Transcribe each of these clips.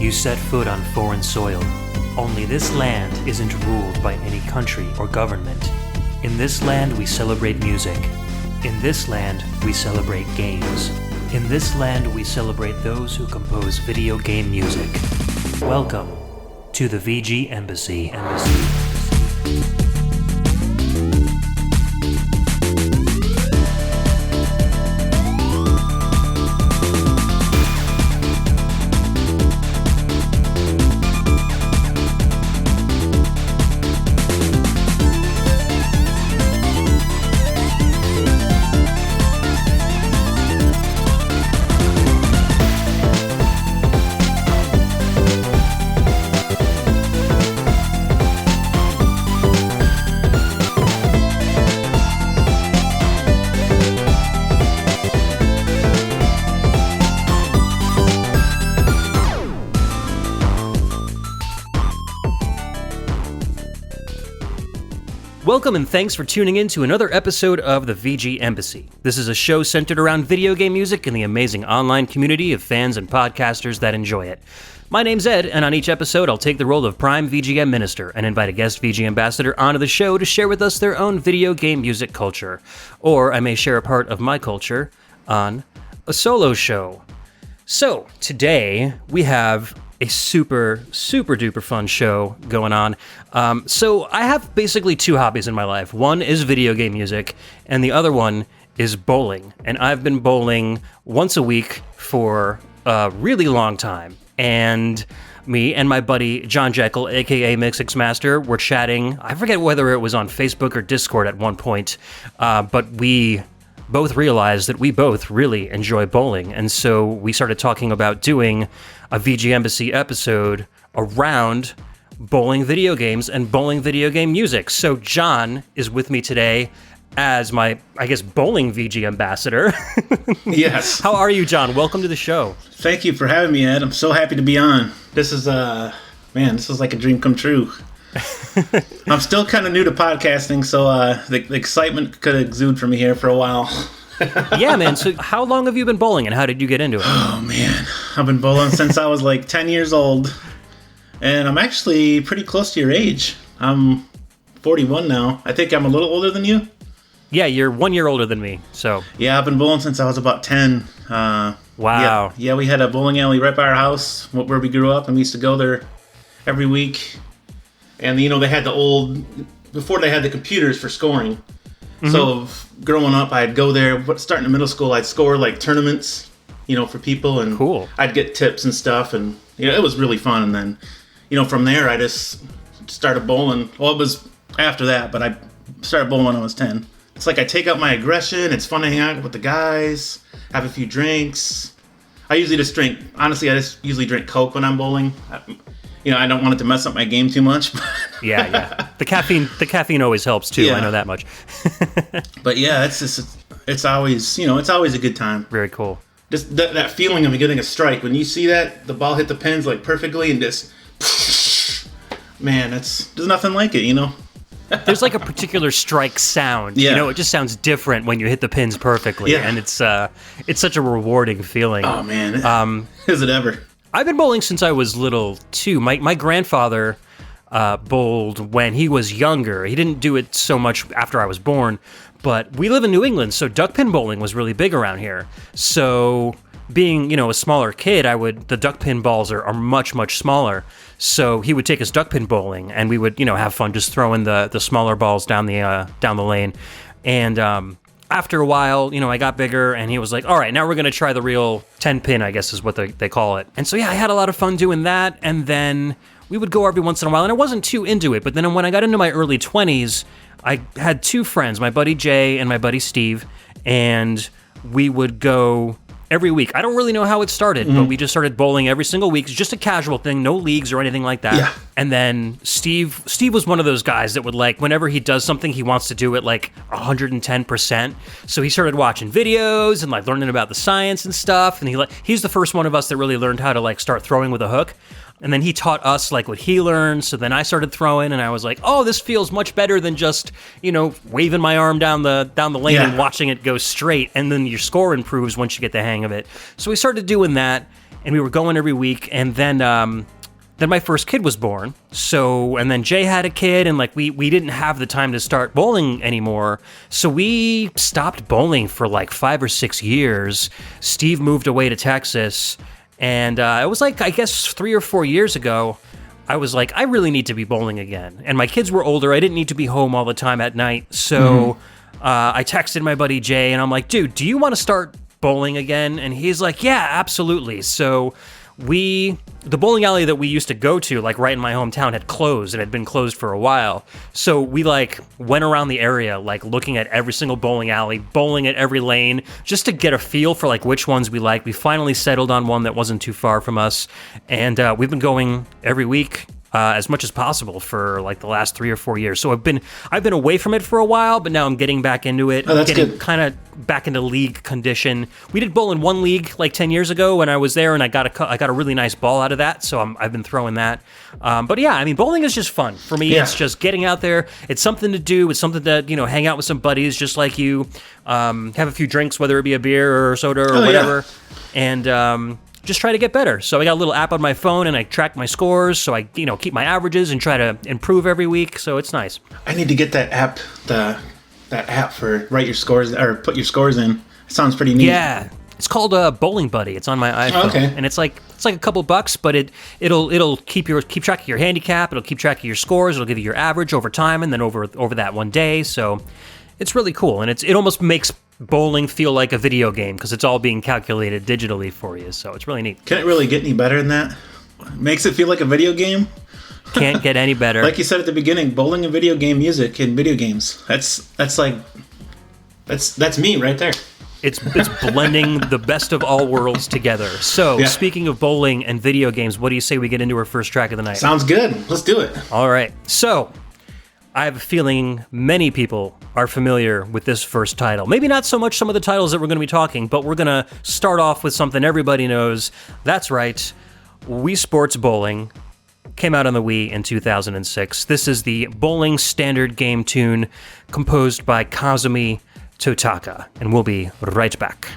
You set foot on foreign soil. Only this land isn't ruled by any country or government. In this land we celebrate music. In this land we celebrate games. In this land we celebrate those who compose video game music. Welcome to the VGMbassy. Welcome and thanks for tuning in to another episode of the VGMbassy. This is a show centered around video game music and the amazing online community of fans and podcasters that enjoy it. My name's Ed, and on each episode I'll take the role of Prime VGM Minister and invite a guest VG Ambassador onto the show to share with us their own video game music culture. Or I may share a part of my culture on a solo show. So, today we have a super duper fun show going on. So I have basically two hobbies in my life. One is video game music, and the other one is bowling. And I've been bowling once a week for a really long time. And me and my buddy John Jekel, aka Mixxmaster, were chatting. I forget whether it was on Facebook or Discord at one point, but we both realized that we both really enjoy bowling. And so we started talking about doing a VGMbassy episode around bowling video games and bowling video game music. So John is with me today as my, I guess, bowling VG ambassador. Yes. How are you, John? Welcome to the show. Thank you for having me, Ed. I'm so happy to be on. This is, this is like a dream come true. I'm still kind of new to podcasting, so the excitement could exude from me here for a while. Yeah, man. So how long have you been bowling, and how did you get into it? Oh, man. I've been bowling since I was like 10 years old, and I'm actually pretty close to your age. I'm 41 now. I think I'm a little older than you. Yeah, you're 1 year older than me, so. Yeah, I've been bowling since I was about 10. Wow. Yeah, we had a bowling alley right by our house where we grew up, and we used to go there every week. And, you know, they had before they had the computers for scoring. Mm-hmm. So growing up, I'd go there, starting in middle school, I'd score like tournaments, you know, for people. And cool. I'd get tips and stuff. And, you know, it was really fun. And then, you know, from there, I just started bowling. Well, it was after that, but I started bowling when I was 10. It's like I take out my aggression. It's fun to hang out with the guys, have a few drinks. I usually just drink, honestly, I just usually drink Coke when I'm bowling. You know, I don't want it to mess up my game too much. Yeah. The caffeine always helps too. Yeah. I know that much. But yeah, it's always, you know, it's always a good time. Very cool. Just that feeling of getting a strike when you see that the ball hit the pins like perfectly and just, man, there's nothing like it, you know. There's like a particular strike sound. Yeah. You know, it just sounds different when you hit the pins perfectly. Yeah. And it's such a rewarding feeling. Oh man. Is it ever? I've been bowling since I was little, too. My grandfather bowled when he was younger. He didn't do it so much after I was born, but we live in New England, so duck pin bowling was really big around here. So being, you know, a smaller kid, the duck pin balls are much, much smaller. So he would take us duck pin bowling, and we would, you know, have fun just throwing the smaller balls down the lane. And after a while, you know, I got bigger, and he was like, all right, now we're going to try the real 10-pin, I guess is what they call it. And so, yeah, I had a lot of fun doing that, and then we would go every once in a while, and I wasn't too into it. But then when I got into my early 20s, I had two friends, my buddy Jay and my buddy Steve, and we would go every week. I don't really know how it started, but we just started bowling every single week. It's just a casual thing, no leagues or anything like that. Yeah. And then Steve was one of those guys that would, like, whenever he does something, he wants to do it like 110%. So he started watching videos and like learning about the science and stuff. And he's the first one of us that really learned how to like start throwing with a hook. And then he taught us like what he learned. So then I started throwing, and I was like, oh, this feels much better than just, you know, waving my arm down the lane and watching it go straight. And then your score improves once you get the hang of it. So we started doing that. and we were going every week, and then my first kid was born. So, and then Jay had a kid, and like we didn't have the time to start bowling anymore. So we stopped bowling for like 5 or 6 years. Steve moved away to Texas, and it was like, I guess 3 or 4 years ago, I was like, I really need to be bowling again. And my kids were older. I didn't need to be home all the time at night. So I texted my buddy Jay, and I'm like, dude, do you want to start bowling again? And he's like, yeah, absolutely. So the bowling alley that we used to go to, like right in my hometown, had closed and had been closed for a while. So we like went around the area, like looking at every single bowling alley, bowling at every lane, just to get a feel for like which ones we like. We finally settled on one that wasn't too far from us, and we've been going every week. As much as possible for like the last 3 or 4 years. So I've been away from it for a while, but now I'm getting back into it. Oh, that's getting good. Kind of back into league condition. We did bowl in one league like 10 years ago when I was there, and I got a really nice ball out of that. So I've been throwing that. But yeah, I mean, bowling is just fun for me. Yeah. It's just getting out there. It's something to do. It's something to hang out with some buddies, just like you. Have a few drinks, whether it be a beer or soda or whatever, and just try to get better. So I got a little app on my phone, and I track my scores, so I keep my averages and try to improve every week. So it's nice. I need to get that app, that app for write your scores or put your scores in. It sounds pretty neat. Yeah, it's called Bowling Buddy. It's on my iPhone, and it's like a couple bucks, but it'll keep track of your handicap. It'll keep track of your scores. It'll give you your average over time, and then over that one day. So it's really cool, and it almost makes bowling feel like a video game because it's all being calculated digitally for you. So it's really neat. Can it really get any better than that? Makes it feel like a video game? Can't get any better. Like you said at the beginning, bowling and video game music in video games. That's me right there. It's blending the best of all worlds together. So, Speaking of bowling and video games, what do you say we get into our first track of the night? Sounds good. Let's do it. All right. So, I have a feeling many people are familiar with this first title. Maybe not so much some of the titles that we're going to be talking, but we're going to start off with something everybody knows. That's right. Wii Sports Bowling came out on the Wii in 2006. This is the bowling standard game tune composed by Kazumi Totaka, and we'll be right back.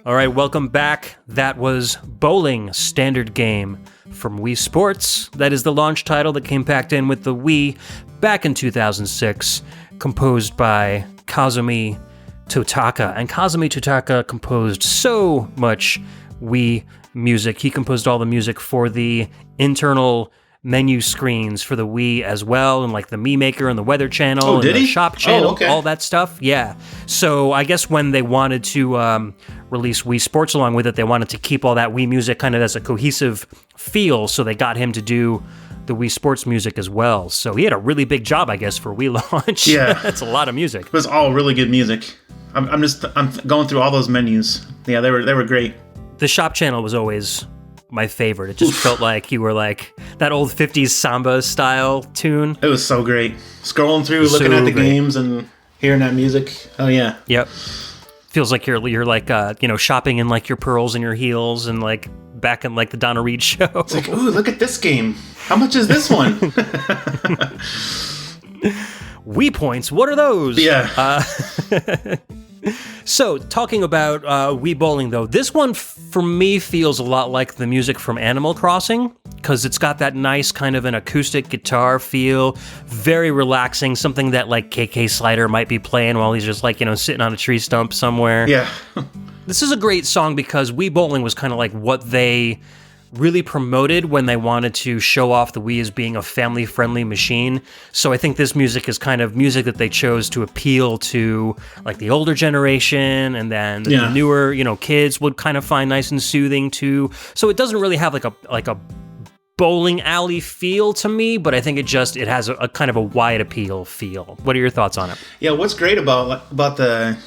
All right, welcome back. That was Bowling Standard Game from Wii Sports. That is the launch title that came packed in with the Wii back in 2006, composed by Kazumi Totaka. And Kazumi Totaka composed so much Wii music. He composed all the music for the internal menu screens for the Wii as well, and like the Mii Maker and the Weather Channel and the Shop Channel, all that stuff. Yeah. So I guess when they wanted to release Wii Sports along with it, they wanted to keep all that Wii music kind of as a cohesive feel, so they got him to do the Wii Sports music as well. So he had a really big job, I guess, for Wii launch. Yeah. That's a lot of music. It was all really good music. I'm going through all those menus. Yeah, they were great. The Shop Channel was always my favorite. It just felt like you were like that old 50s samba style tune. It was so great. Scrolling through, looking at the games and hearing that music. Oh yeah. Yep. Feels like you're like shopping in like your pearls and your heels and like back in like the Donna Reed show. It's like, ooh, look at this game. How much is this one? Wii points, what are those? Yeah. So, talking about Wii Bowling, though, this one for me feels a lot like the music from Animal Crossing, because it's got that nice kind of an acoustic guitar feel, very relaxing, something that like KK Slider might be playing while he's just like, sitting on a tree stump somewhere. Yeah. This is a great song because Wii Bowling was kind of like what they really promoted when they wanted to show off the Wii as being a family-friendly machine. So I think this music is kind of music that they chose to appeal to like the older generation, and then the newer, kids would kind of find nice and soothing too. So it doesn't really have like a bowling alley feel to me, but I think it has a kind of a wide appeal feel. What are your thoughts on it? Yeah, what's great about the,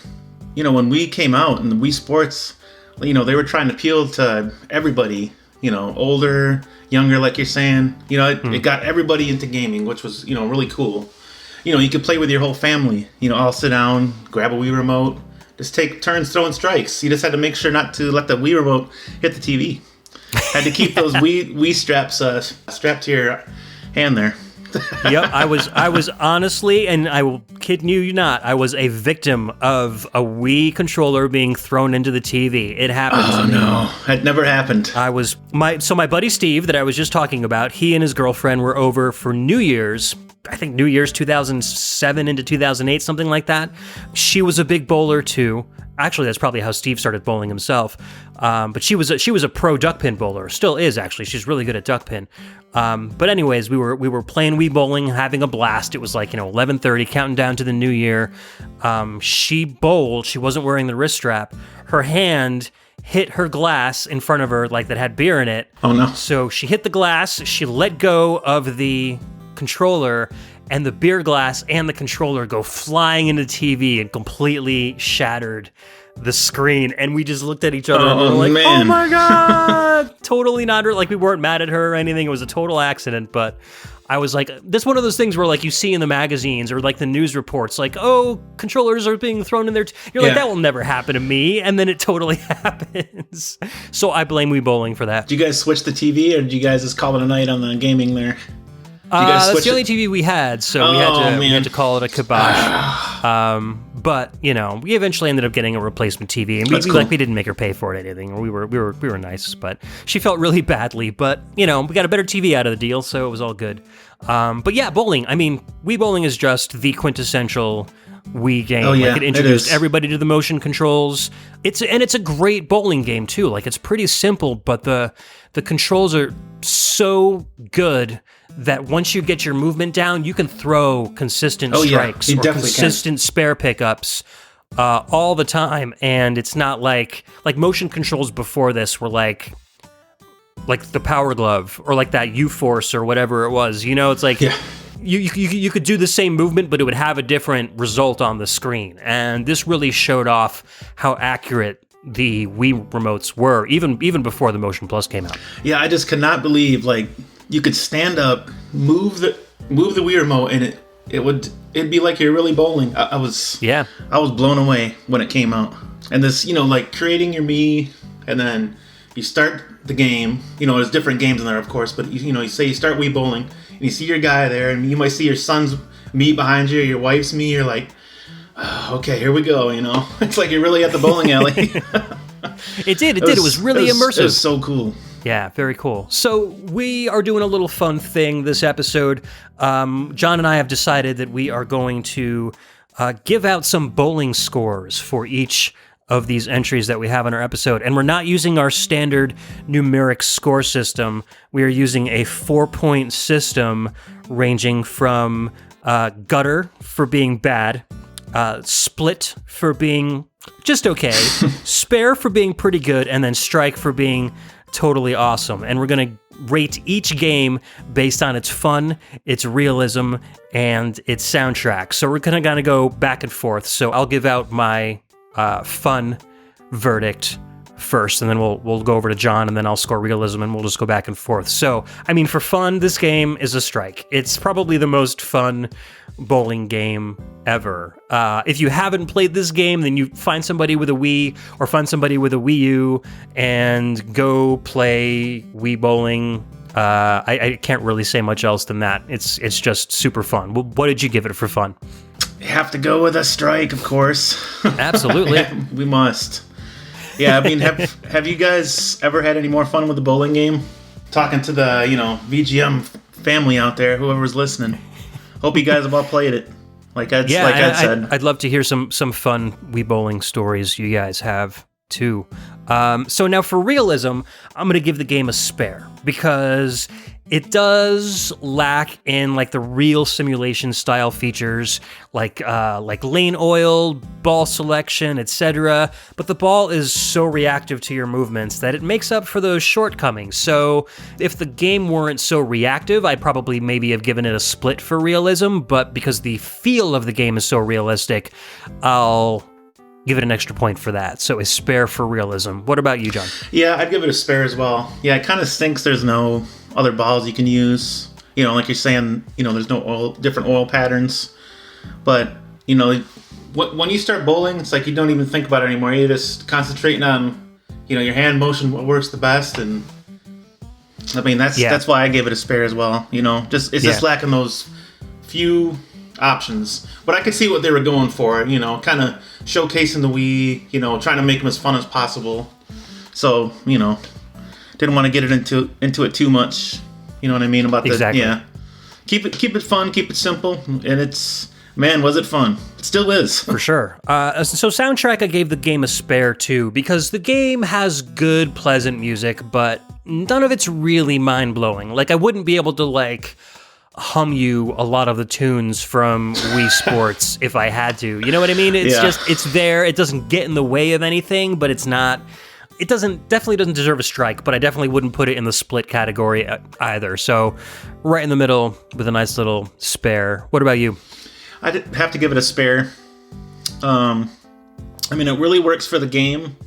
when Wii came out and the Wii Sports, they were trying to appeal to everybody. Older, younger, like you're saying. It got everybody into gaming, which was, really cool. You could play with your whole family. All sit down, grab a Wii remote, just take turns throwing strikes. You just had to make sure not to let the Wii remote hit the TV. Had to keep those Wii straps strapped to your hand there. Yep, I was honestly, and I will kid you not, I was a victim of a Wii controller being thrown into the TV. It happened to me. No, it never happened. My buddy Steve that I was just talking about, he and his girlfriend were over for New Year's. I think New Year's 2007 into 2008, something like that. She was a big bowler too. Actually, that's probably how Steve started bowling himself. But she was a pro duckpin bowler. Still is, actually. She's really good at duckpin. But anyways, we were playing Wii bowling, having a blast. It was like 11:30, counting down to the new year. She bowled. She wasn't wearing the wrist strap. Her hand hit her glass in front of her, like that had beer in it. Oh no! So she hit the glass. She let go of the controller, and the beer glass and the controller go flying into the TV and completely shattered the screen. And we just looked at each other and we were like, man. oh my God! Totally not, like we weren't mad at her or anything. It was a total accident, but I was like, this is one of those things where like you see in the magazines or like the news reports, like, oh, controllers are being thrown in there. You're like, that will never happen to me. And then it totally happens. So I blame Wii Bowling for that. Did you guys switch the TV, or did you guys just call it a night on the gaming there? That's the only TV we had, so we had to call it a kibosh. But we eventually ended up getting a replacement TV, and we didn't make her pay for it or anything. We were nice, but she felt really badly. But we got a better TV out of the deal, so it was all good. But yeah, bowling. I mean, Wii Bowling is just the quintessential Wii game. Oh, yeah, like it introduced everybody to the motion controls. It's a great bowling game too. Like it's pretty simple, but the controls are so good that once you get your movement down, you can throw consistent strikes or consistent spare pickups all the time. And it's not like motion controls before this were like the Power Glove or like that U-Force or whatever it was. It's like you could do the same movement, but it would have a different result on the screen. And this really showed off how accurate the Wii remotes were, even before the Motion Plus came out. Yeah, I just could not believe you could stand up, move the Wii remote, and it'd be like you're really bowling. I was blown away when it came out. And this, creating your Mii, and then you start the game. There's different games in there, of course, but you say you start Wii bowling, and you see your guy there, and you might see your son's Mii behind you, or your wife's Mii. You're like, oh, okay, here we go. It's like you're really at the bowling alley. It did. It was really immersive. It was so cool. Yeah, very cool. So we are doing a little fun thing this episode. John and I have decided that we are going to give out some bowling scores for each of these entries that we have in our episode. And we're not using our standard numeric score system. We are using a 4-point system ranging from gutter for being bad, split for being just okay, spare for being pretty good, and then strike for being totally awesome. And we're going to rate each game based on its fun, its realism, and its soundtrack. So we're kind of go back and forth. So I'll give out my fun verdict first, and then we'll go over to John, and then I'll score realism, and we'll just go back and forth. So, I mean, for fun, this game is a strike. It's probably the most fun bowling game ever. If you haven't played this game, then you find somebody with a Wii or find somebody with a Wii U and go play Wii bowling. I can't really say much else than that. It's just super fun. What did you give it for fun? You have to go with a strike, of course. Absolutely. Yeah, we must. Yeah, I mean, have you guys ever had any more fun with the bowling game? Talking to the, VGM family out there, whoever's listening. Hope you guys have all played it. Like Ed said. I'd love to hear some fun Wii bowling stories you guys have too. So now for realism, I'm going to give the game a spare because it does lack in like the real simulation style features like lane oil, ball selection, etc. But the ball is so reactive to your movements that it makes up for those shortcomings. So if the game weren't so reactive, I'd probably maybe have given it a split for realism, but because the feel of the game is so realistic, I'll give it an extra point for that. So a spare for realism. What about you, John? Yeah, I'd give it a spare as well. Yeah, it kind of stinks there's no other balls you can use. Like you're saying, there's no different oil patterns. But, when you start bowling, it's like you don't even think about it anymore. You're just concentrating on, your hand motion, what works the best. And, I mean, that's why I gave it a spare as well. Just lacking those few options. But I could see what they were going for, kind of showcasing the Wii, trying to make them as fun as possible. So, didn't want to get it into it too much. You know what I mean about exactly. Keep it fun, keep it simple, and man, was it fun. It still is. For sure. So soundtrack, I gave the game a spare too, because the game has good, pleasant music, but none of it's really mind-blowing. Like, I wouldn't be able to, hum you a lot of the tunes from Wii Sports if I had to. You know what I mean? It's there. It doesn't get in the way of anything, but it's not... It definitely doesn't deserve a strike, but I definitely wouldn't put it in the split category either. So right in the middle with a nice little spare. What about you? I'd have to give it a spare. It really works for the game.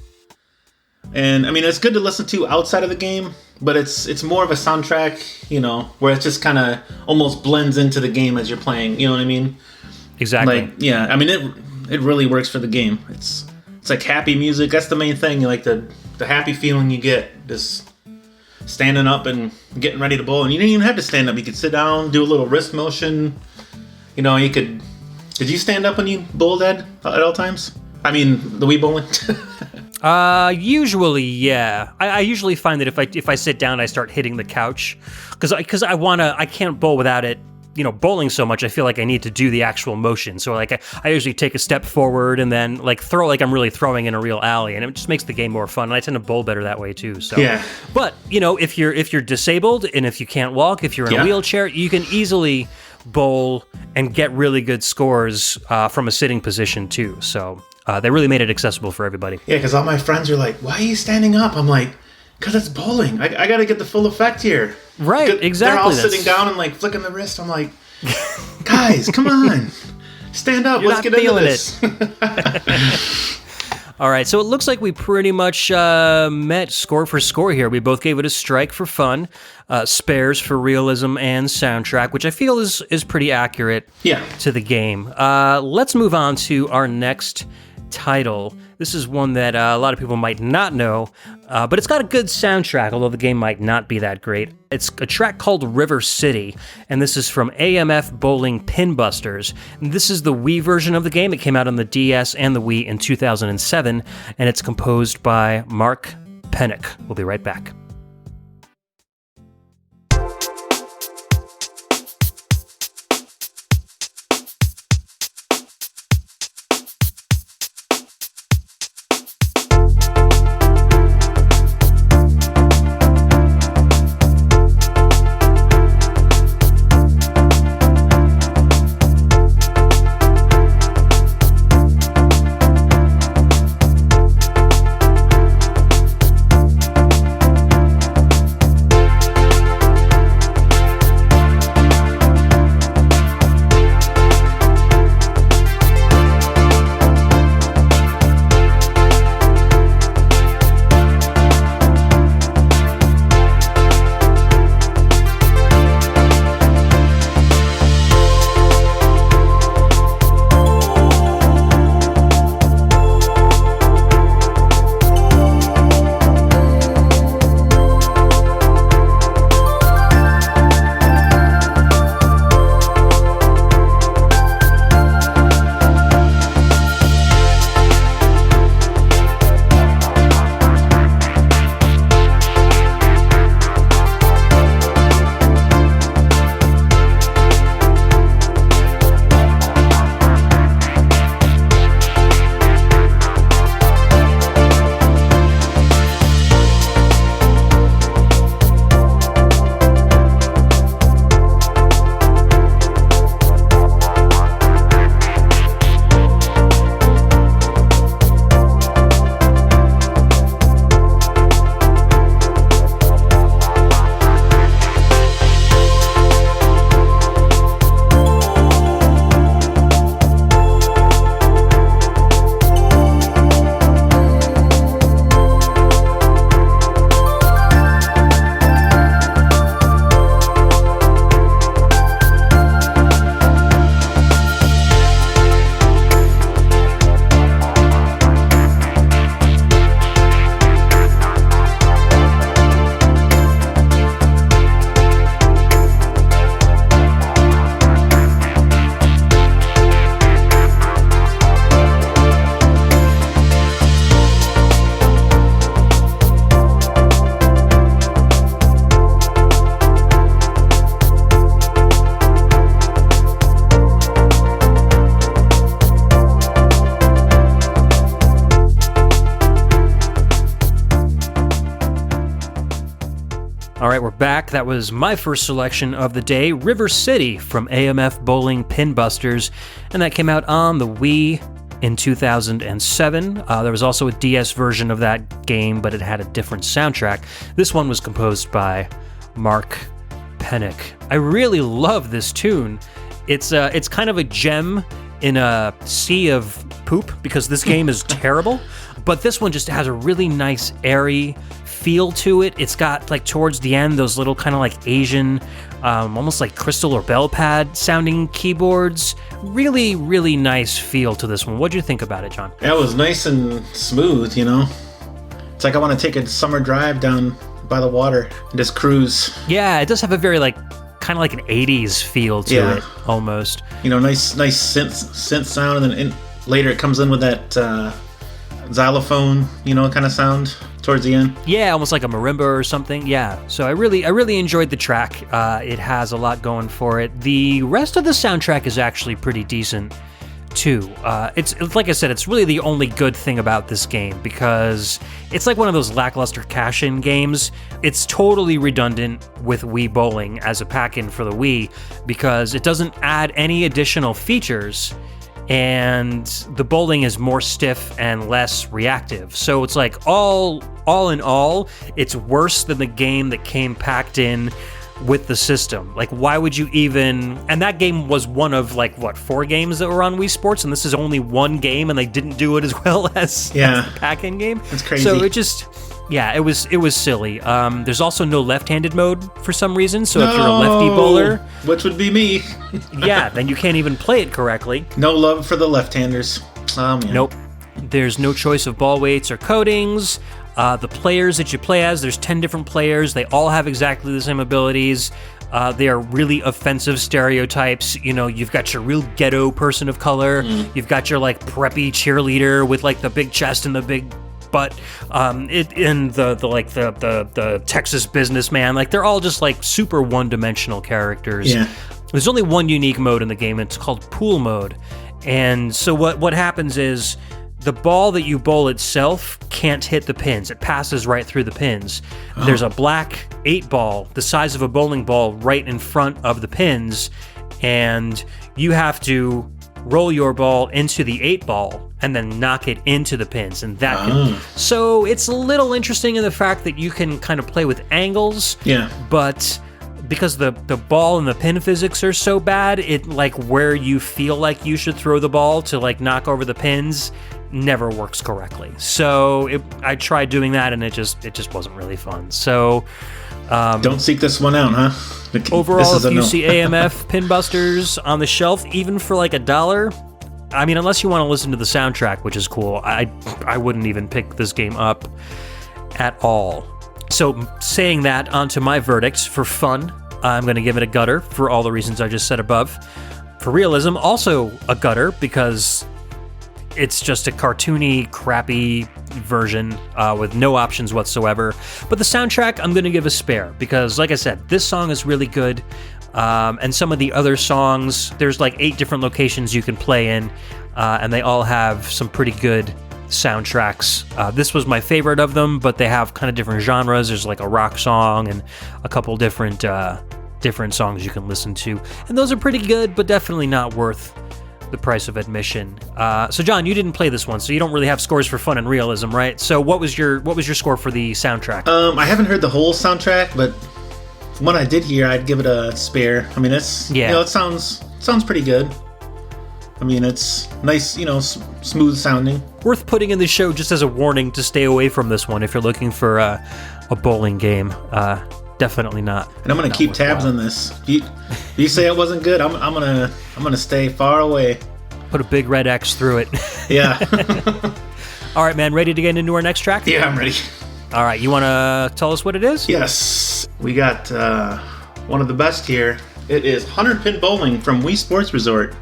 And, it's good to listen to outside of the game, but it's more of a soundtrack, where it just kind of almost blends into the game as you're playing. You know what I mean? Exactly. It really works for the game. It's like happy music. That's the main thing. You like the happy feeling you get just standing up and getting ready to bowl. And you didn't even have to stand up. You could sit down, do a little wrist motion. You could... Did you stand up when you bowled, Ed, at all times? The Wii bowling? Usually, yeah. I usually find that if I sit down, I start hitting the couch. Because I can't bowl without it. Bowling so much, I feel like I need to do the actual motion. So I usually take a step forward and then throw like I'm really throwing in a real alley, and it just makes the game more fun. And I tend to bowl better that way too. So yeah. But if you're disabled and if you can't walk, if you're in a wheelchair, you can easily bowl and get really good scores from a sitting position too. So they really made it accessible for everybody. Yeah, because all my friends are like, "Why are you standing up?" I'm like, because it's bowling. I got to get the full effect here. Right, exactly. They're all sitting down and flicking the wrist. I'm like, guys, come on. Stand up. Let's get into this. All right, so it looks like we pretty much met score for score here. We both gave it a strike for fun, spares for realism and soundtrack, which I feel is pretty accurate to the game. Let's move on to our next title. This is one that a lot of people might not know, but it's got a good soundtrack, although the game might not be that great. It's a track called River City, and this is from AMF Bowling Pinbusters. And this is the Wii version of the game. It came out on the DS and the Wii in 2007, and it's composed by Mark Pennock. We'll be right back. All right, we're back. That was my first selection of the day, River City from AMF Bowling Pin Busters, and that came out on the Wii in 2007. There was also a DS version of that game, but it had a different soundtrack. This one was composed by Mark Pennick. I really love this tune. It's kind of a gem in a sea of poop because this game is terrible, but this one just has a really nice airy feel to it. It's got, like, towards the end, those little kind of like Asian, almost like crystal or bell pad sounding keyboards. Really, really nice feel to this one. What'd you think about it, John? Yeah, it was nice and smooth, you know? It's like I want to take a summer drive down by the water and just cruise. Yeah, it does have a very, like, kind of like an 80s feel to it, almost. You know, nice synth sound, and then later it comes in with that xylophone, you know, kind of sound towards the end. Yeah, almost like a marimba or something. Yeah, so I really enjoyed the track. It has a lot going for it. The rest of the soundtrack is actually pretty decent too. It's like I said, it's really the only good thing about this game because it's like one of those lackluster cash-in games. It's totally redundant with Wii Bowling as a pack-in for the Wii because it doesn't add any additional features, and the bowling is more stiff and less reactive. So it's like all in all, it's worse than the game that came packed in with the system. Like, why would you even... And that game was one of, like, what, 4 games that were on Wii Sports, and this is only one game, and they didn't do it as well as the pack-in game. That's crazy. So it just... Yeah, it was silly. There's also no left-handed mode for some reason, so if you're a lefty bowler... Which would be me. Yeah, then you can't even play it correctly. No love for the left-handers. Oh, man. Nope. There's no choice of ball weights or coatings. The players that you play as, there's 10 different players. They all have exactly the same abilities. They are really offensive stereotypes. You know, you've got your real ghetto person of color. You've got your, like, preppy cheerleader with, like, the big chest and the big butt. The Texas businessman. Like, they're all just, like, super one-dimensional characters. Yeah. There's only one unique mode in the game, and it's called pool mode. And so what happens is the ball that you bowl itself can't hit the pins. It passes right through the pins. Oh. There's a black 8 ball, the size of a bowling ball, right in front of the pins, and you have to roll your ball into the 8 ball and then knock it into the pins, and that can... So it's a little interesting in the fact that you can kind of play with angles, but because the ball and the pin physics are so bad, it, like, where you feel like you should throw the ball to, like, knock over the pins never works correctly. So I tried doing that, and it just wasn't really fun. So don't seek this one out, huh? Overall, if you see AMF Pin Busters on the shelf, even for like $1, I mean, unless you want to listen to the soundtrack, which is cool, I wouldn't even pick this game up at all. So saying that, onto my verdicts. For fun, I'm going to give it a gutter for all the reasons I just said above. For realism, also a gutter, because it's just a cartoony, crappy version with no options whatsoever. But the soundtrack, I'm going to give a spare, because, like I said, this song is really good. And some of the other songs, there's like 8 different locations you can play in, and they all have some pretty good soundtracks. This was my favorite of them, but they have kind of different genres. There's like a rock song and a couple different songs you can listen to. And those are pretty good, but definitely not worth the price of admission. So John, you didn't play this one, so you don't really have scores for fun and realism, right? So what was your score for the soundtrack? I haven't heard the whole soundtrack, but from what I did hear, I'd give it a spare. I mean, it's you know, it sounds pretty good. I mean, it's nice, you know, smooth sounding. Worth putting in the show just as a warning to stay away from this one if you're looking for a bowling game. Definitely not. And I'm gonna keep tabs on this. If you say it wasn't good, I'm gonna stay far away. Put a big red X through it. Yeah. All right, man. Ready to get into our next track? Yeah, I'm ready. All right. You want to tell us what it is? Yes. We got one of the best here. It is 100 Pin Bowling from Wii Sports Resort.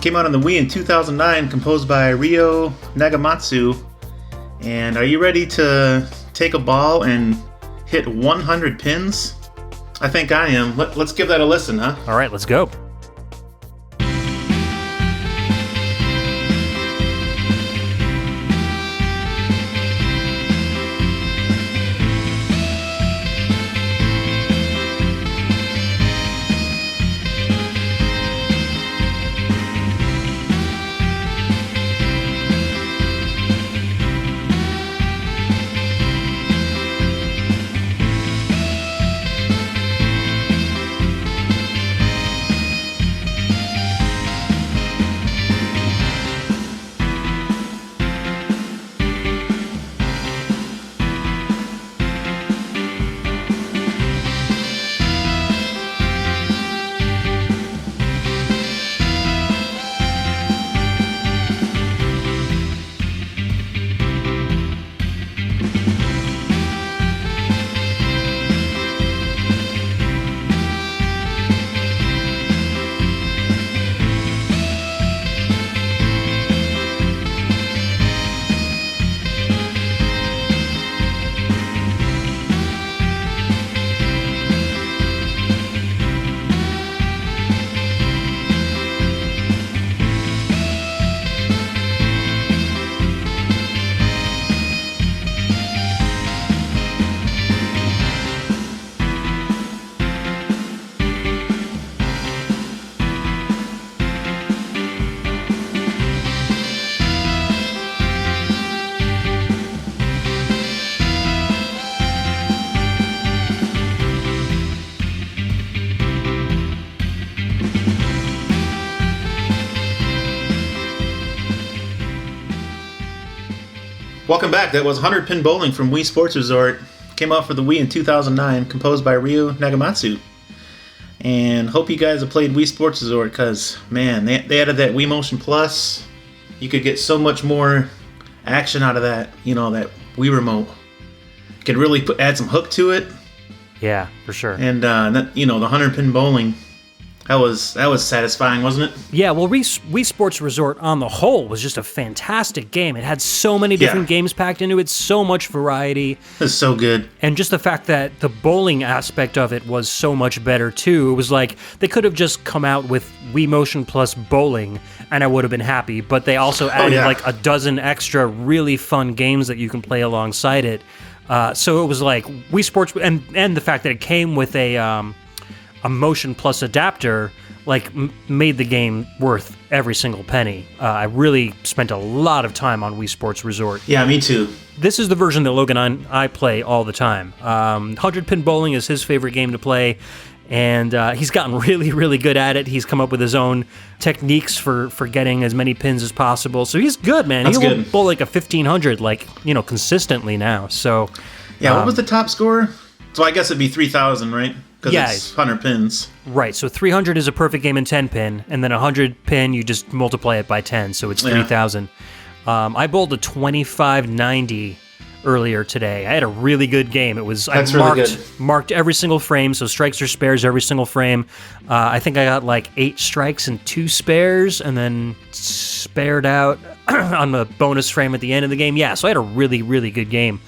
Came out on the Wii in 2009, composed by Ryo Nagamatsu. And are you ready to take a ball and hit 100 pins? I think I am. Let's give that a listen, huh? All right, let's go. Welcome back. That was 100 Pin Bowling from Wii Sports Resort. Came out for the Wii in 2009, composed by Ryo Nagamatsu. And hope you guys have played Wii Sports Resort, because, man, they added that Wii Motion Plus. You could get so much more action out of that, that Wii Remote. You could really add some hook to it. Yeah, for sure. And, the 100 Pin Bowling, that was satisfying, wasn't it? Yeah, well, Wii Sports Resort on the whole was just a fantastic game. It had so many different games packed into it, so much variety. It's so good. And just the fact that the bowling aspect of it was so much better, too. It was like they could have just come out with Wii Motion Plus Bowling, and I would have been happy. But they also added like a dozen extra really fun games that you can play alongside it. So it was like Wii Sports, and the fact that it came with a Motion Plus adapter, like, made the game worth every single penny. I really spent a lot of time on Wii Sports Resort. Yeah, me too. This is the version that Logan and I play all the time. 100 Pin Bowling is his favorite game to play, and he's gotten really, really good at it. He's come up with his own techniques for getting as many pins as possible. So he's good, man. That's He'll good. bowl like a 1,500, consistently now. So yeah, what was the top score? So I guess it'd be 3,000, right? Because it's 100 pins. Right, so 300 is a perfect game in 10 pin, and then 100 pin, you just multiply it by 10, so it's 3,000. I bowled a 2590 earlier today. I had a really good game. That's really good. Marked every single frame, so strikes or spares every single frame. I think I got like 8 strikes and 2 spares, and then spared out on the bonus frame at the end of the game. Yeah, so I had a really, really good game,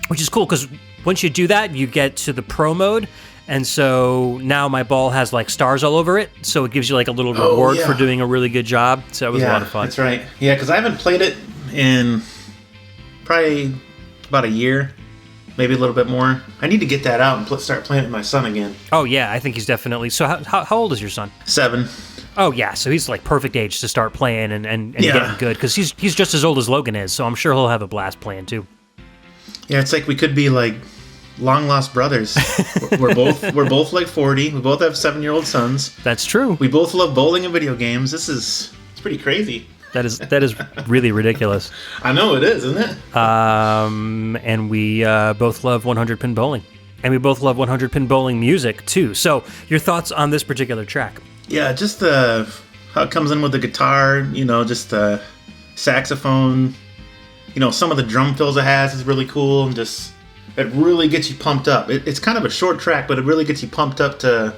which is cool, because once you do that, you get to the pro mode. And so now my ball has like stars all over it, so it gives you like a little reward for doing a really good job. So it was a lot of fun. That's right. Yeah, because I haven't played it in probably about a year, maybe a little bit more. I need to get that out and start playing it with my son again. Oh yeah, I think he's definitely. So how old is your son? 7. Oh yeah, so he's like perfect age to start playing and getting good, because he's just as old as Logan is. So I'm sure he'll have a blast playing too. Yeah, it's like we could be like long lost brothers. we're both like 40. We both have 7-year-old sons. That's true. We both love bowling and video games. It's pretty crazy. That is really ridiculous. I know it is, isn't it? And we both love 100 Pin Bowling, and we both love 100 Pin Bowling music too. So your thoughts on this particular track? Yeah, just how it comes in with the guitar. Just the saxophone. Some of the drum fills it has is really cool, and just it really gets you pumped up. It's kind of a short track, but it really gets you pumped up to,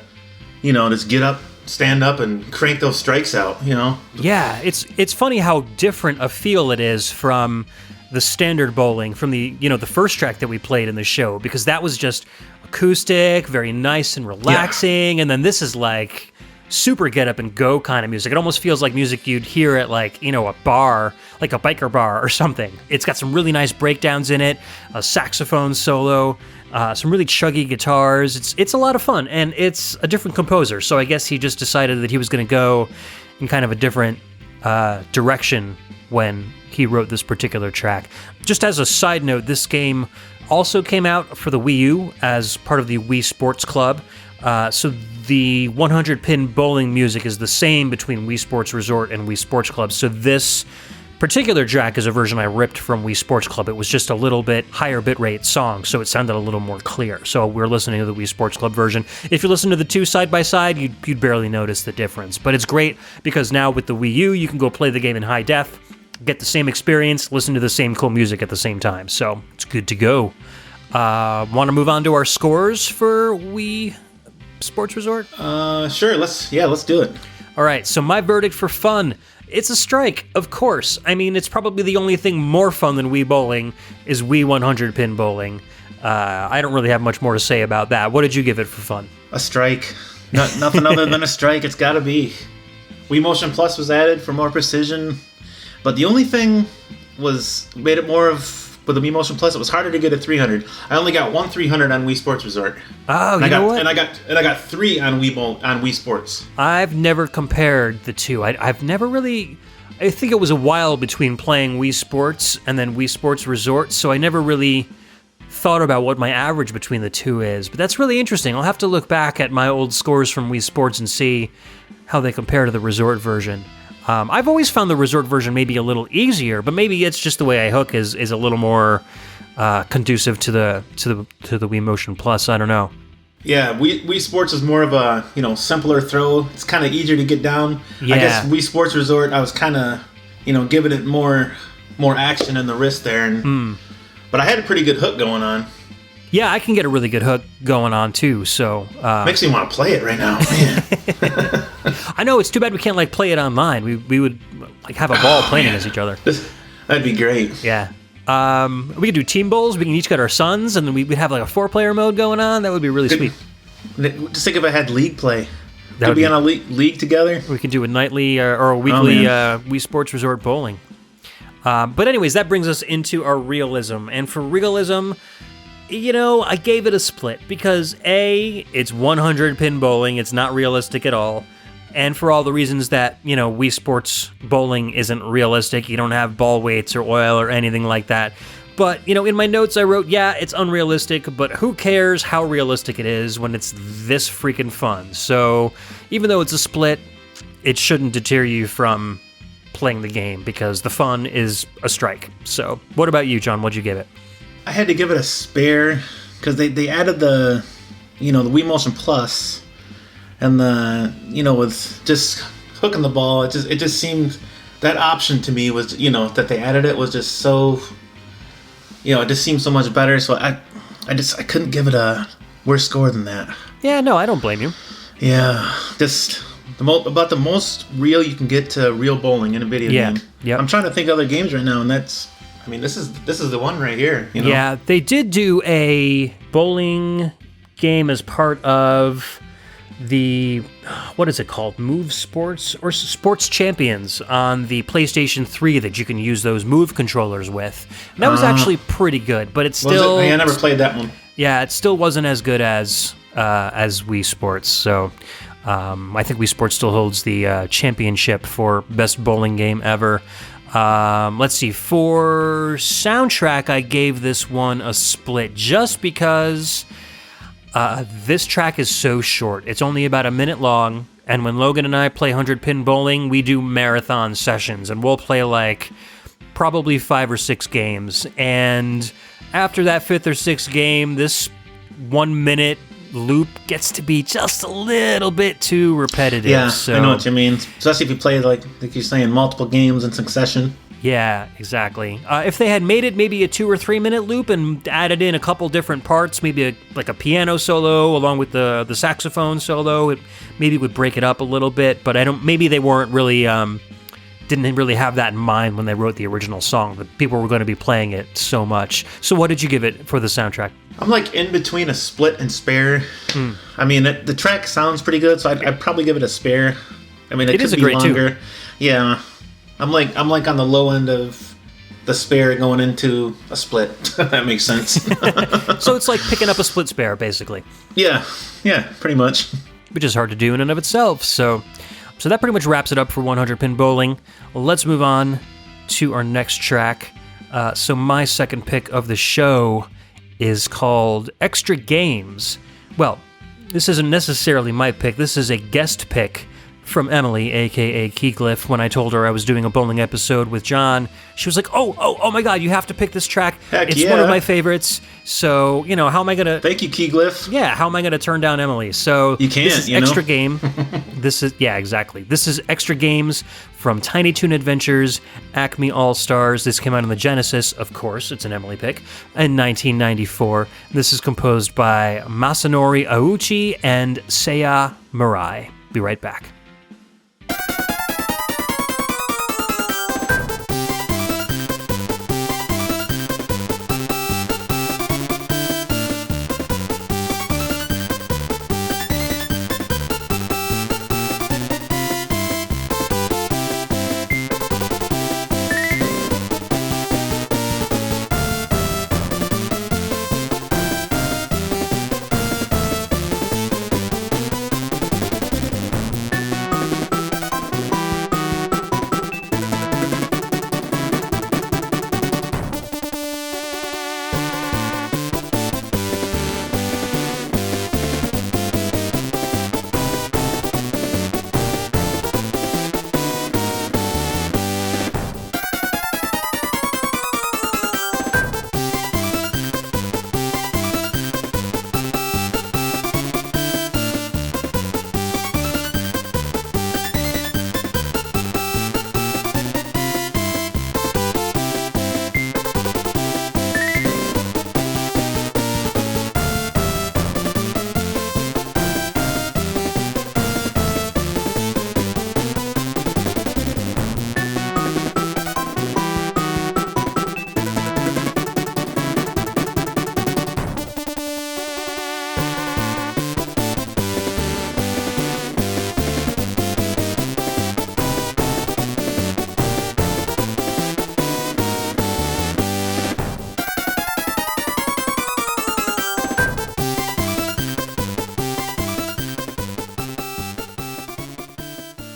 just get up, stand up, and crank those strikes out, Yeah, it's funny how different a feel it is from the standard bowling, from the first track that we played in the show, because that was just acoustic, very nice and relaxing, and then this is like super get up and go kind of music. It almost feels like music you'd hear at like, a bar, like a biker bar or something. It's got some really nice breakdowns in it, a saxophone solo, some really chuggy guitars. It's a lot of fun, and it's a different composer. So I guess he just decided that he was going to go in kind of a different direction when he wrote this particular track. Just as a side note, this game also came out for the Wii U as part of the Wii Sports Club. So the 100 Pin Bowling music is the same between Wii Sports Resort and Wii Sports Club. So this particular track is a version I ripped from Wii Sports Club. It was just a little bit higher bitrate song, so it sounded a little more clear. So we're listening to the Wii Sports Club version. If you listen to the two side by side, you'd barely notice the difference. But it's great because now with the Wii U, you can go play the game in high def, get the same experience, listen to the same cool music at the same time. So it's good to go. Want to move on to our scores for Wii Sports Resort? Sure. Let's do it. All right. So my verdict for fun, it's a strike, of course. I mean, it's probably the only thing more fun than Wii Bowling is Wii 100 Pin Bowling. I don't really have much more to say about that. What did you give it for fun? A strike. Nothing other than a strike. It's got to be. Wii Motion Plus was added for more precision, but the only thing made it more of. With the Wii Motion Plus, it was harder to get a 300. I only got one 300 on Wii Sports Resort. Oh, you know what? And I got 3 on Wii Sports. I've never compared the two. I've never really. I think it was a while between playing Wii Sports and then Wii Sports Resort, so I never really thought about what my average between the two is. But that's really interesting. I'll have to look back at my old scores from Wii Sports and see how they compare to the Resort version. I've always found the resort version maybe a little easier, but maybe it's just the way I hook is a little more conducive to the Wii Motion Plus. I don't know. Yeah, Wii Sports is more of a simpler throw. It's kind of easier to get down. Yeah. I guess Wii Sports Resort, I was kind of giving it more action in the wrist there, but I had a pretty good hook going on. Yeah, I can get a really good hook going on too. So makes me want to play it right now, man. I know it's too bad we can't play it online. We would have a ball playing against each other. That'd be great. Yeah. We could do team bowls. We can each get our sons, and then we'd have a 4-player mode going on. That would be really sweet. Just think if I had league play. Could be on a league together. We could do a nightly or a weekly Wii Sports Resort bowling. But anyways, that brings us into our realism. And for realism, I gave it a split because A, it's 100 pin bowling. It's not realistic at all. And for all the reasons that, Wii Sports bowling isn't realistic. You don't have ball weights or oil or anything like that. But, in my notes I wrote, yeah, it's unrealistic, but who cares how realistic it is when it's this freaking fun? So even though it's a split, it shouldn't deter you from playing the game because the fun is a strike. So what about you, John? What'd you give it? I had to give it a spare because they added the Wii Motion Plus and with just hooking the ball, it just seemed that option to me was that they added it was just so it just seemed so much better. So I couldn't give it a worse score than that. Yeah, no, I don't blame you. Yeah, just about the most real you can get to real bowling in a video game. Yeah, I'm trying to think of other games right now, and this is the one right here. Yeah, they did do a bowling game as part of the, what is it called? Move Sports or Sports Champions on the PlayStation 3 that you can use those Move controllers with. And that was actually pretty good, but it's still... I never played that one. Yeah, it still wasn't as good as Wii Sports, so I think Wii Sports still holds the championship for best bowling game ever. Let's see, for soundtrack, I gave this one a split just because this track is so short. It's only about a minute long, and when Logan and I play 100-pin bowling, we do marathon sessions, and we'll play probably 5 or 6 games, and after that 5th or 6th game, this 1 minute loop gets to be just a little bit too repetitive. Yeah, so, I know what you mean. Especially if you play, like you're saying, multiple games in succession. Yeah, exactly. If they had made it maybe a 2 or 3 minute loop and added in a couple different parts, maybe a piano solo along with the saxophone solo, it maybe would break it up a little bit. But maybe they weren't really didn't really have that in mind when they wrote the original song. That people were going to be playing it so much. So what did you give it for the soundtrack? I'm in between a split and spare. I mean, the track sounds pretty good, so I'd probably give it a spare. I mean, it could be longer. Yeah. I'm on the low end of the spare going into a split. If that makes sense. So it's like picking up a split spare, basically. Yeah, pretty much. Which is hard to do in and of itself. So that pretty much wraps it up for 100-pin bowling. Let's move on to our next track. So my second pick of the show is called Extra Games. Well, this isn't necessarily my pick. This is a guest pick from Emily, a.k.a. Keyglyph. When I told her I was doing a bowling episode with John, she was like, oh my God, you have to pick this track. Heck, it's one of my favorites. So, how am I going to... Thank you, Keyglyph. Yeah, how am I going to turn down Emily? So you can't, this is Extra Game. Yeah, exactly. This is Extra Games from Tiny Toon Adventures, Acme All-Stars. This came out on the Genesis, of course, it's an Emily pick, in 1994. This is composed by Masanori Auchi and Seiya Mirai. Be right back.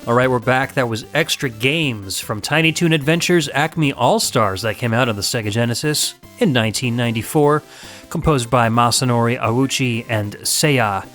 All right, we're back. That was Extra Games from Tiny Toon Adventures Acme All-Stars that came out on the Sega Genesis in 1994, composed by Masanori Awuchi and Seiya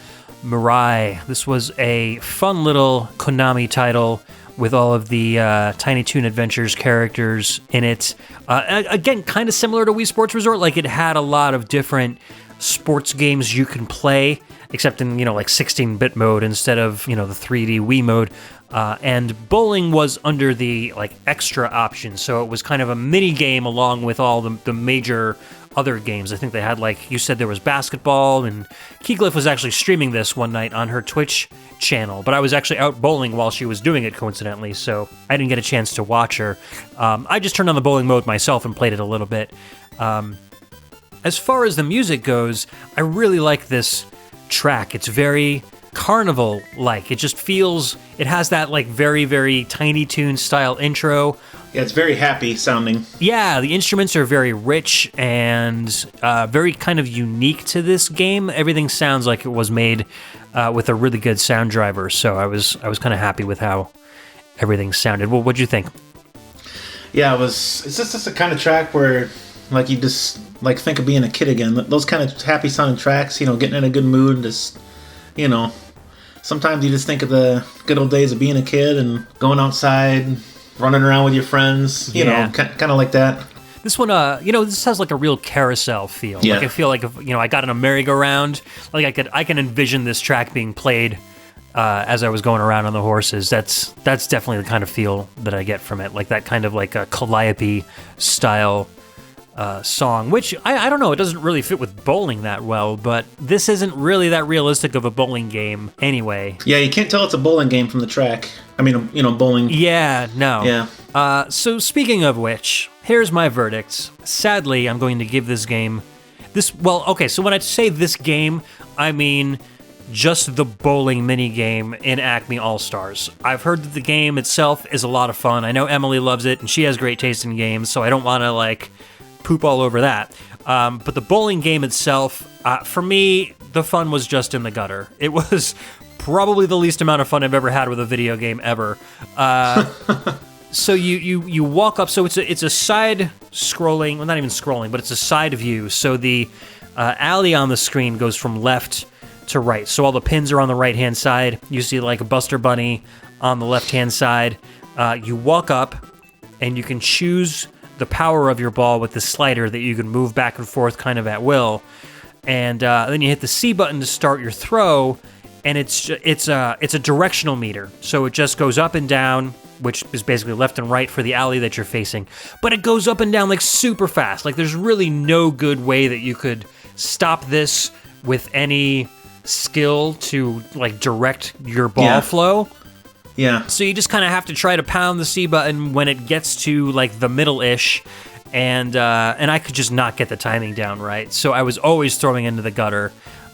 Mirai. This was a fun little Konami title with all of the Tiny Toon Adventures characters in it. Again, kind of similar to Wii Sports Resort, like it had a lot of different sports games you can play, except in, like 16-bit mode instead of, the 3D Wii mode. And bowling was under the extra option, so it was kind of a mini game along with all the major other games. I think they had, you said, there was basketball, and Keyglyph was actually streaming this one night on her Twitch channel, but I was actually out bowling while she was doing it, coincidentally, so I didn't get a chance to watch her. I just turned on the bowling mode myself and played it a little bit. As far as the music goes, I really like this track. It's very carnival-like. It just feels, it has that very, very Tiny Toon style intro. Yeah, it's very happy sounding. Yeah, the instruments are very rich and very kind of unique to this game. Everything sounds like it was made with a really good sound driver, so I was kind of happy with how everything sounded. Well, what'd you think? Yeah, it's just a kind of track where you just think of being a kid again. Those kind of happy sounding tracks, getting in a good mood, just sometimes you just think of the good old days of being a kid and going outside, running around with your friends, kind of like that. This one, this has a real carousel feel. Yeah. I feel if I got in a merry-go-round, I can envision this track being played as I was going around on the horses. That's definitely the kind of feel that I get from it, that kind of a Calliope style song, which I don't know, it doesn't really fit with bowling that well, but this isn't really that realistic of a bowling game anyway. Yeah, you can't tell it's a bowling game from the track. I mean, bowling. Yeah, no. Yeah. So speaking of which, here's my verdict. Sadly, I'm going to give this game so when I say this game, I mean just the bowling mini game in Acme All-Stars. I've heard that the game itself is a lot of fun. I know Emily loves it, and she has great taste in games, so I don't want to poop all over that. But the bowling game itself, for me, the fun was just in the gutter. It was probably the least amount of fun I've ever had with a video game ever. So you walk up, so it's a side scrolling, well, not even scrolling, but it's a side view. So the alley on the screen goes from left to right. So all the pins are on the right-hand side. You see a Buster Bunny on the left-hand side. You walk up, and you can choose the power of your ball with the slider that you can move back and forth kind of at will. And then you hit the C button to start your throw, and it's a directional meter. So it just goes up and down, which is basically left and right for the alley that you're facing. But it goes up and down super fast. There's really no good way that you could stop this with any skill to direct your ball flow. Yeah. So you just kind of have to try to pound the C button when it gets to the middle-ish, and I could just not get the timing down right. So I was always throwing into the gutter.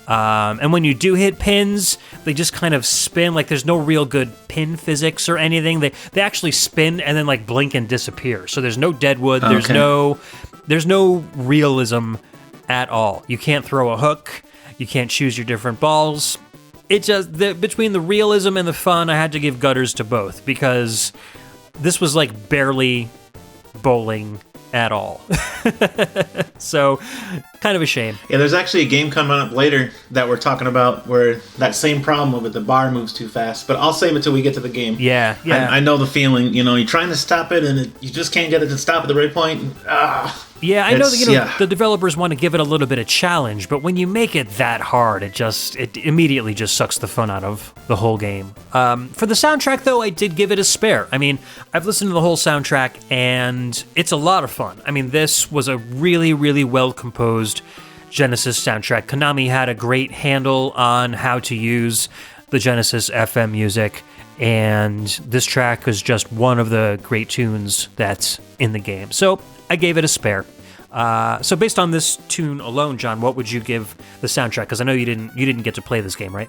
And when you do hit pins, they just kind of spin. There's no real good pin physics or anything. They actually spin and then blink and disappear. So there's no dead wood. Okay. There's no realism at all. You can't throw a hook. You can't choose your different balls. It just, between the realism and the fun, I had to give gutters to both, because this was barely bowling at all. So, kind of a shame. Yeah, there's actually a game coming up later that we're talking about where that same problem with it, the bar moves too fast, but I'll save it till we get to the game. Yeah. I know the feeling, you're trying to stop it and you just can't get it to stop at the right point. Yeah, I know that the developers want to give it a little bit of challenge, but when you make it that hard, it immediately just sucks the fun out of the whole game. For the soundtrack, though, I did give it a spare. I mean, I've listened to the whole soundtrack, and it's a lot of fun. I mean, this was a really, really well-composed Genesis soundtrack. Konami had a great handle on how to use the Genesis FM music, and this track was just one of the great tunes that's in the game. So I gave it a spare. So based on this tune alone, John, what would you give the soundtrack? Because I know you didn't get to play this game, right?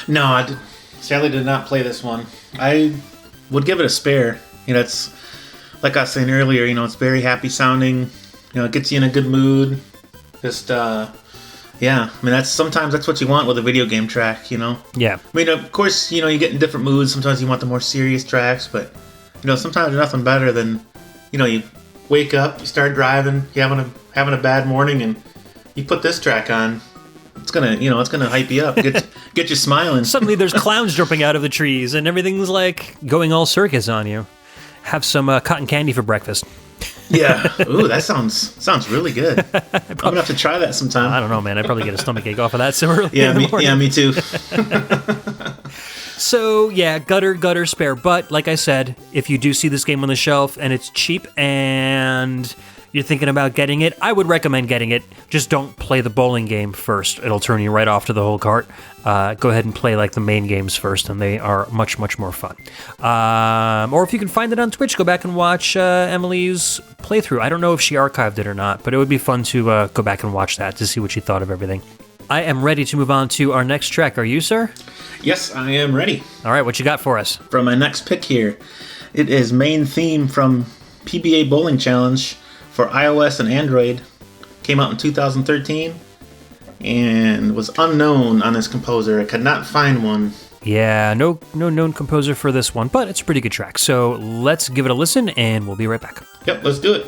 No, I sadly did not play this one. I would give it a spare. It's like I was saying earlier. It's very happy sounding. It gets you in a good mood. Just Yeah, I mean, sometimes that's what you want with a video game track, you know? Yeah. I mean, of course, you know, you get in different moods. Sometimes you want the more serious tracks, but, you know, sometimes there's nothing better than, you know, you wake up, you start driving, you having a bad morning, and you put this track on. It's gonna hype you up, get you smiling. Suddenly there's clowns jumping out of the trees, and everything's like going all circus on you. Have some cotton candy for breakfast. Yeah. Ooh, that sounds really good. I'm gonna have to try that sometime. I don't know, man. I'd probably get a stomachache off of that so early in the morning. Yeah, me too. So, yeah, gutter, spare. But, like I said, if you do see this game on the shelf and it's cheap and you're thinking about getting it, I would recommend getting it. Just don't play the bowling game first. It'll turn you right off to the whole cart. Go ahead and play like the main games first, and they are much, much more fun. Or if you can find it on Twitch, go back and watch Emily's playthrough. I don't know if she archived it or not, but it would be fun to go back and watch that to see what she thought of everything. I am ready to move on to our next track. Are you, sir? Yes, I am ready. All right, what you got for us? For my next pick here, it is Main Theme from PBA Bowling Challenge for iOS and Android. Came out in 2013 and was unknown on this composer. I could not find one. Yeah, no known composer for this one, but it's a pretty good track. So let's give it a listen, and we'll be right back. Yep, let's do it.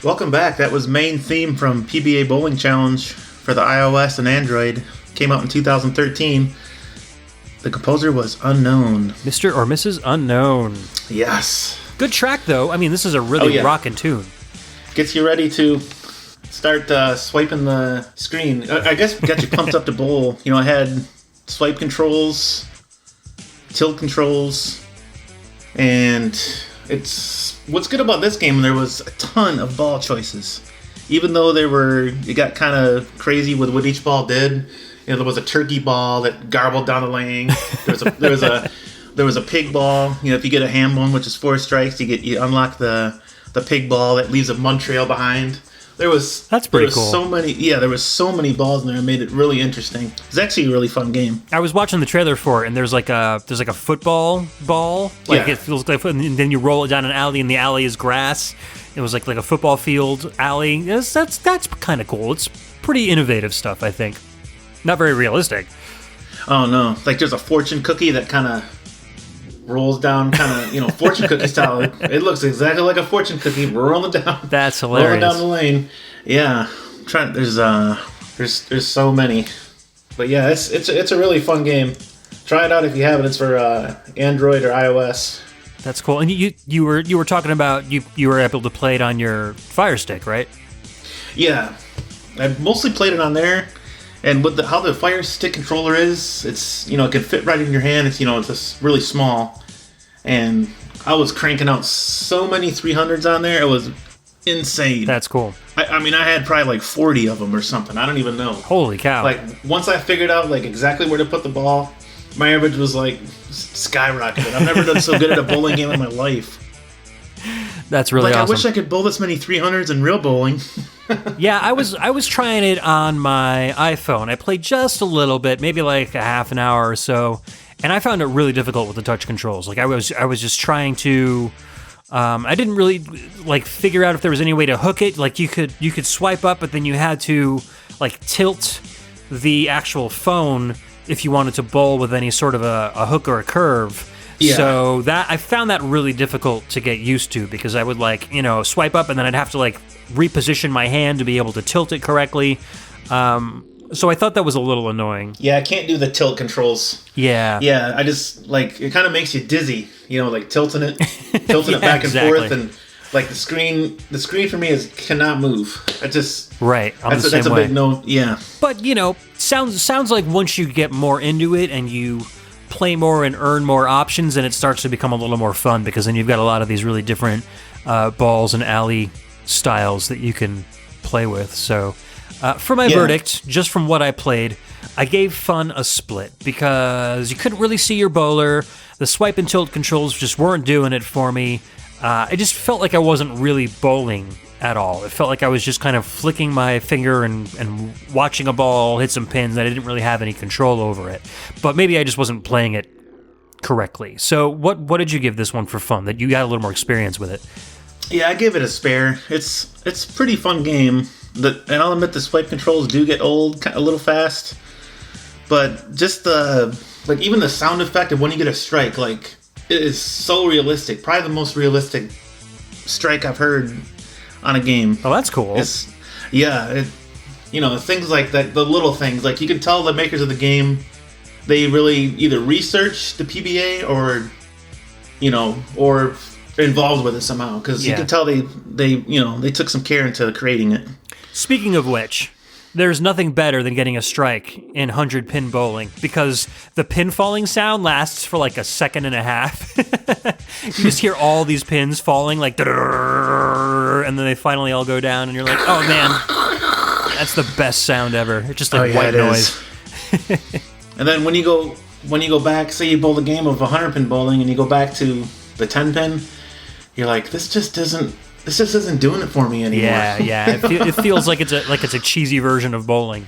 Welcome back. That was Main Theme from PBA Bowling Challenge for the iOS and Android. Came out in 2013. The composer was unknown. Mr. or Mrs. Unknown. Yes. Good track, though. I mean, this is a really rockin' tune. Gets you ready to start swiping the screen. I guess got you pumped up to bowl. You know, I had swipe controls, tilt controls, and what's good about this game, there was a ton of ball choices. Even though it got kind of crazy with what each ball did. You know, there was a turkey ball that garbled down the lane. There was a pig ball. You know, if you get a ham bone, which is 4 strikes, you unlock the pig ball that leaves a mud trail behind. That's pretty cool. There was so many balls in there. It made it really interesting. It's actually a really fun game. I was watching the trailer for it, and there's like a football ball. It feels like, and then you roll it down an alley, and the alley is grass. It was like a football field alley. That's kind of cool. It's pretty innovative stuff, I think. Not very realistic. Oh no! Like there's a fortune cookie that kind of rolls down, fortune cookie style. It looks exactly like a fortune cookie rolling down. That's hilarious. Rolling down the lane. Yeah, there's so many, but yeah, it's a really fun game. Try it out if you haven't. It's for Android or iOS. That's cool. And you were talking about you were able to play it on your Fire Stick, right? Yeah, I mostly played it on there. And with how the Fire Stick controller is, it's it can fit right in your hand. It's it's just really small, and I was cranking out so many 300s on there. It was insane. That's cool. I mean, I had probably like 40 of them or something. I don't even know. Holy cow! Like once I figured out like exactly where to put the ball, my average was like skyrocketed. I've never done so good at a bowling game in my life. That's really awesome. I wish I could bowl this many 300s in real bowling. Yeah, I was trying it on my iPhone. I played just a little bit, maybe like a half an hour or so, and I found it really difficult with the touch controls. Like I was just trying to. I didn't really like figure out if there was any way to hook it. Like you could swipe up, but then you had to like tilt the actual phone if you wanted to bowl with any sort of a hook or a curve. Yeah. So that I found that really difficult to get used to because I would like, swipe up and then I'd have to like reposition my hand to be able to tilt it correctly. So I thought that was a little annoying. Yeah, I can't do the tilt controls. Yeah. Yeah, I just like it kind of makes you dizzy, like tilting it Yeah, back and exactly. forth, and like the screen for me cannot move. I just Right. That's a big no. Yeah. But sounds like once you get more into it and you play more and earn more options, and it starts to become a little more fun because then you've got a lot of these really different balls and alley styles that you can play with. So for my verdict, just from what I played, I gave fun a split because you couldn't really see your bowler. The swipe and tilt controls just weren't doing it for me. I just felt like I wasn't really bowling at all. It felt like I was just kind of flicking my finger and watching a ball hit some pins, and I didn't really have any control over it. But maybe I just wasn't playing it correctly. So what did you give this one for fun, that you got a little more experience with it? Yeah, I gave it a spare. It's a pretty fun game. And I'll admit the swipe controls do get old a little fast. But just even the sound effect of when you get a strike, like, it is so realistic. Probably the most realistic strike I've heard on a game. Oh, that's cool. Things like that, the little things. Like, you can tell the makers of the game, they really either researched the PBA or involved with it somehow. Because you can tell they took some care into creating it. Speaking of which, there's nothing better than getting a strike in 100-pin bowling because the pin falling sound lasts for like a second and a half. You just hear all these pins falling like, and then they finally all go down, and you're like, oh man, that's the best sound ever. It's just like white noise. And then when you go back, say you bowl a game of 100-pin bowling, and you go back to the 10-pin, you're like, this just isn't doing it for me anymore. Yeah. It feels like it's a cheesy version of bowling.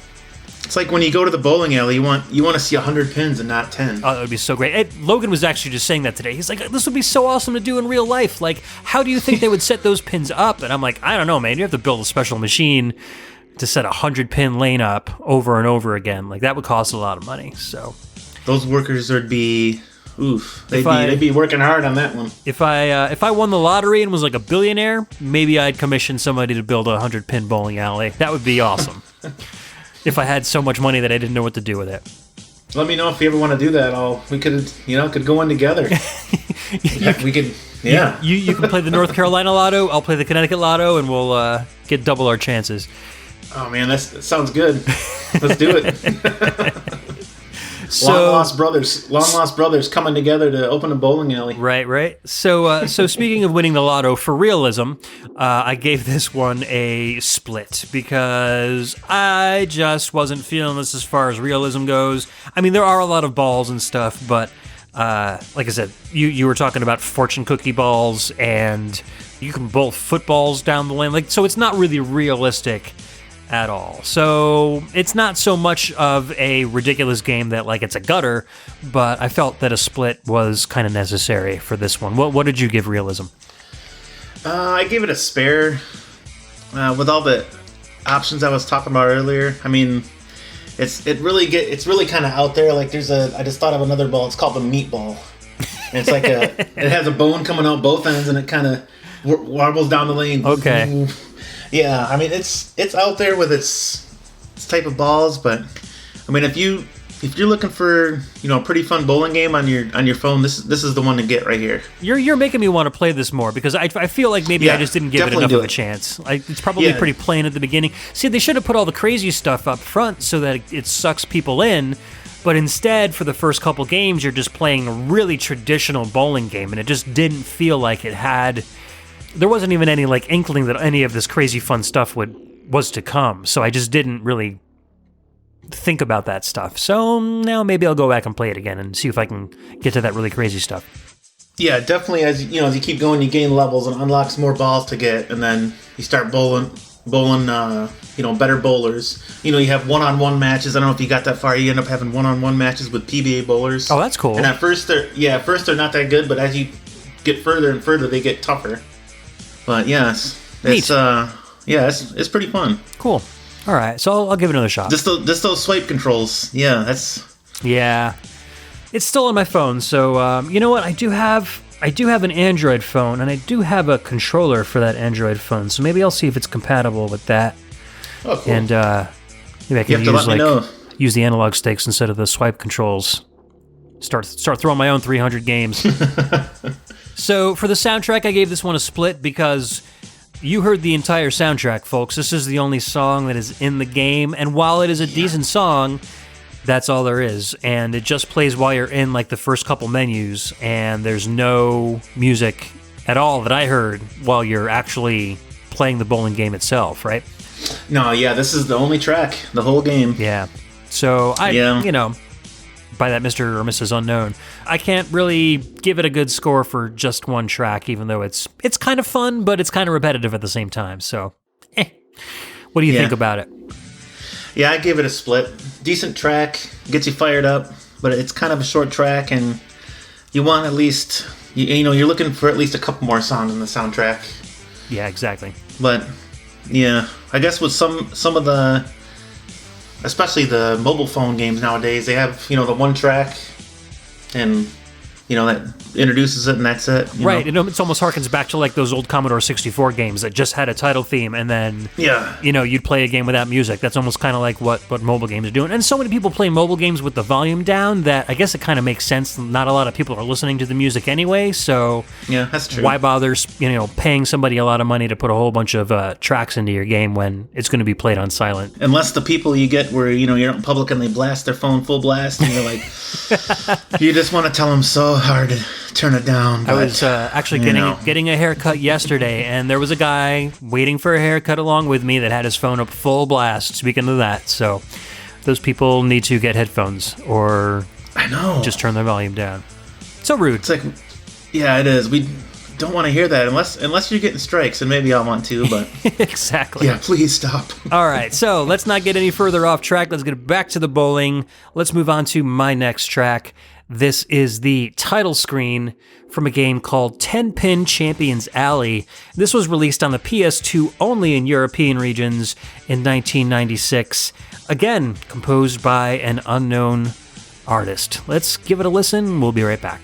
It's like when you go to the bowling alley, you want to see 100 pins and not 10. Oh, that would be so great. Logan was actually just saying that today. He's like, this would be so awesome to do in real life. Like, how do you think they would set those pins up? And I'm like, I don't know, man. You have to build a special machine to set a 100-pin lane up over and over again. Like, that would cost a lot of money. So those workers would be... Oof, they'd be working hard on that one. If I won the lottery and was like a billionaire, maybe I'd commission somebody to build a 100-pin bowling alley. That would be awesome. If I had so much money that I didn't know what to do with it. Let me know if you ever want to do that. We could go in together. We could. Yeah. You can play the North Carolina Lotto. I'll play the Connecticut Lotto, and we'll get double our chances. Oh man, that sounds good. Let's do it. So, long lost brothers coming together to open a bowling alley. Right. So speaking of winning the lotto for realism, I gave this one a split because I just wasn't feeling this as far as realism goes. I mean, there are a lot of balls and stuff, but like I said, you were talking about fortune cookie balls, and you can bowl footballs down the lane. Like, so it's not really realistic at all. So it's not so much of a ridiculous game that like it's a gutter, but I felt that a split was kind of necessary for this one. What did you give realism? I gave it a spare. With all the options I was talking about earlier, I mean, it's really kind of out there. Like I just thought of another ball. It's called the meatball. And it's like it has a bone coming out both ends, and it kind of warbles down the lane. Okay. Yeah, I mean it's out there with its type of balls, but I mean if you're looking for a pretty fun bowling game on your phone, this is the one to get right here. You're making me want to play this more because I feel like maybe I just didn't give it enough of a chance. It's probably pretty plain at the beginning. See, they should have put all the crazy stuff up front so that it sucks people in. But instead, for the first couple games, you're just playing a really traditional bowling game, and it just didn't feel like it had. There wasn't even any like inkling that any of this crazy fun stuff was to come. So I just didn't really think about that stuff. So now maybe I'll go back and play it again and see if I can get to that really crazy stuff. Yeah, definitely. As you keep going, you gain levels and unlocks more balls to get, and then you start bowling bowling, better bowlers. You have one-on-one matches. I don't know if you got that far. You end up having one-on-one matches with PBA bowlers. Oh, that's cool. And at first they're not that good, but as you get further and further, they get tougher. But yes, it's pretty fun. Cool. All right, so I'll give it another shot. Just those swipe controls. Yeah, Yeah, it's still on my phone. So you know what? I do have an Android phone, and I do have a controller for that Android phone. So maybe I'll see if it's compatible with that. Oh, cool. And maybe I can use the analog sticks instead of the swipe controls. Start throwing my own 300 games. So for the soundtrack, I gave this one a split because you heard the entire soundtrack, folks. This is the only song that is in the game, and while it is a decent song, that's all there is. And it just plays while you're in like the first couple menus, and there's no music at all that I heard while you're actually playing the bowling game itself, right? No, yeah, this is the only track, the whole game. Yeah. So by that Mr. or Mrs. Unknown, I can't really give it a good score for just one track, even though it's kind of fun, but it's kind of repetitive at the same time. So, what do you think about it? Yeah, I gave it a split. Decent track, gets you fired up, but it's kind of a short track, and you want at least, you're looking for at least a couple more songs in the soundtrack. Yeah, exactly. But yeah, I guess with some of the, especially the mobile phone games nowadays, they have, the one track, and, that introduces it and that's it. Right, it almost harkens back to like those old Commodore 64 games that just had a title theme, and then, you'd play a game without music. That's almost kind of like what mobile games are doing. And so many people play mobile games with the volume down that I guess it kind of makes sense. Not a lot of people are listening to the music anyway, so yeah, that's true. Why bother, paying somebody a lot of money to put a whole bunch of tracks into your game when it's going to be played on silent? Unless the people you get where, you're out in public and they blast their phone full blast, and you're like, you just want to tell them so hard to turn it down. But, I was actually getting a haircut yesterday, and there was a guy waiting for a haircut along with me that had his phone up full blast. Speaking of that, so those people need to get headphones or just turn their volume down. So rude. It's like, yeah, it is. We don't want to hear that unless you're getting strikes, and maybe I'll want to, but exactly. Yeah, please stop. All right, so let's not get any further off track. Let's get back to the bowling. Let's move on to my next track. This is the title screen from a game called 10-Pin Champions Alley. This was released on the PS2 only in European regions in 1996. Again, composed by an unknown artist. Let's give it a listen. We'll be right back.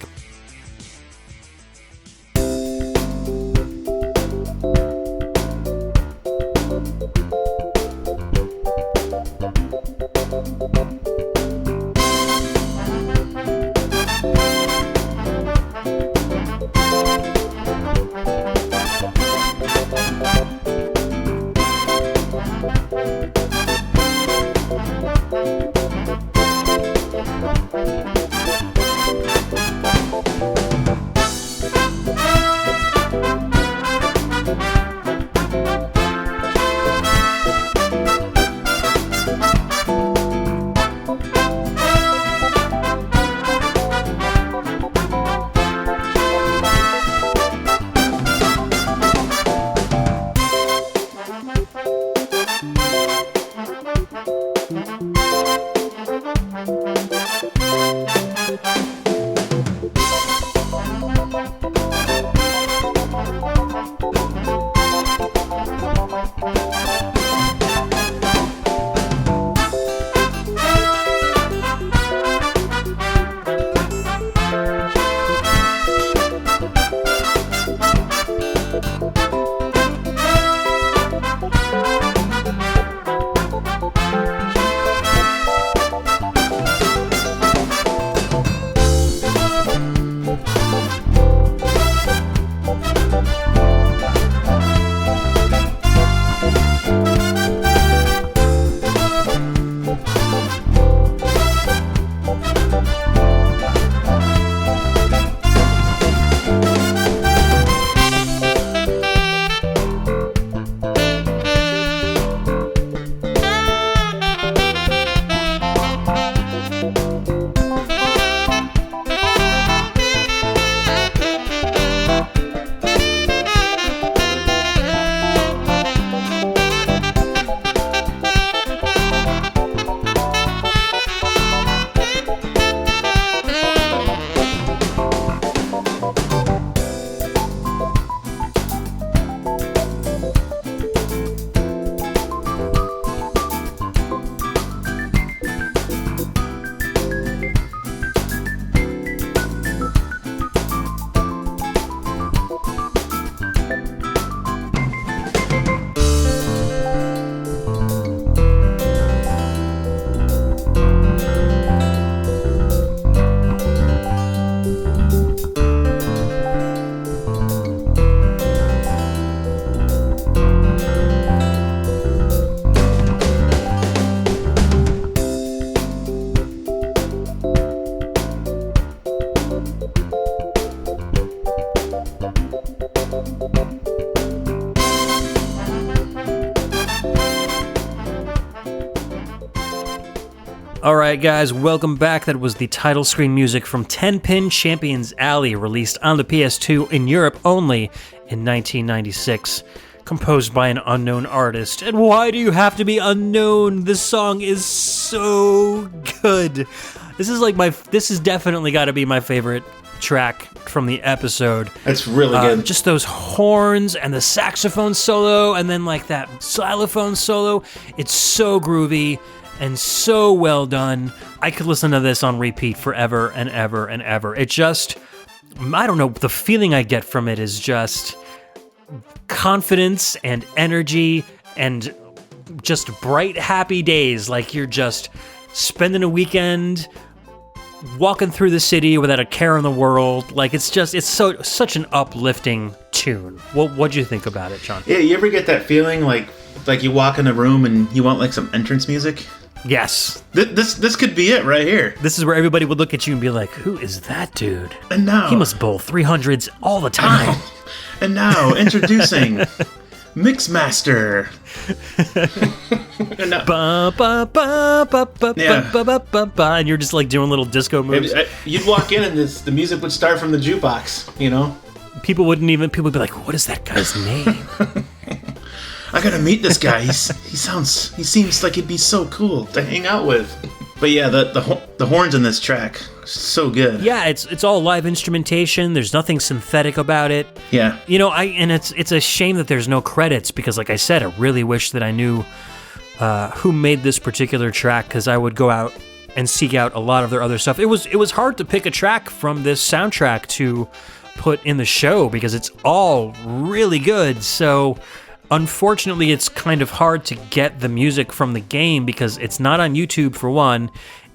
All right, guys, welcome back. That was the title screen music from 10-Pin Champions Alley, released on the PS2 in Europe only in 1996, composed by an unknown artist. And why do you have to be unknown? This song is so good. This is definitely got to be my favorite track from the episode. It's really good. Just those horns and the saxophone solo, and then like that xylophone solo. It's so groovy and so well done. I could listen to this on repeat forever and ever and ever. It just, I don't know, the feeling I get from it is just confidence and energy and just bright, happy days. Like you're just spending a weekend walking through the city without a care in the world. Like it's such an uplifting tune. What'd you think about it, John? Yeah, you ever get that feeling like you walk in a room and you want like some entrance music? Yes. This could be it right here. This is where everybody would look at you and be like, who is that dude? And now he must bowl 300s all the time. And now introducing Mixxmaster. And you're just like doing little disco moves. You'd walk in and the music would start from the jukebox, you know? People would be like, what is that guy's name? I gotta meet this guy. He seems like he'd be so cool to hang out with. But yeah, the horns in this track, so good. Yeah, it's all live instrumentation. There's nothing synthetic about it. Yeah. You know, it's a shame that there's no credits because, like I said, I really wish that I knew who made this particular track, because I would go out and seek out a lot of their other stuff. It was hard to pick a track from this soundtrack to put in the show because it's all really good. So unfortunately, it's kind of hard to get the music from the game because it's not on YouTube, for one,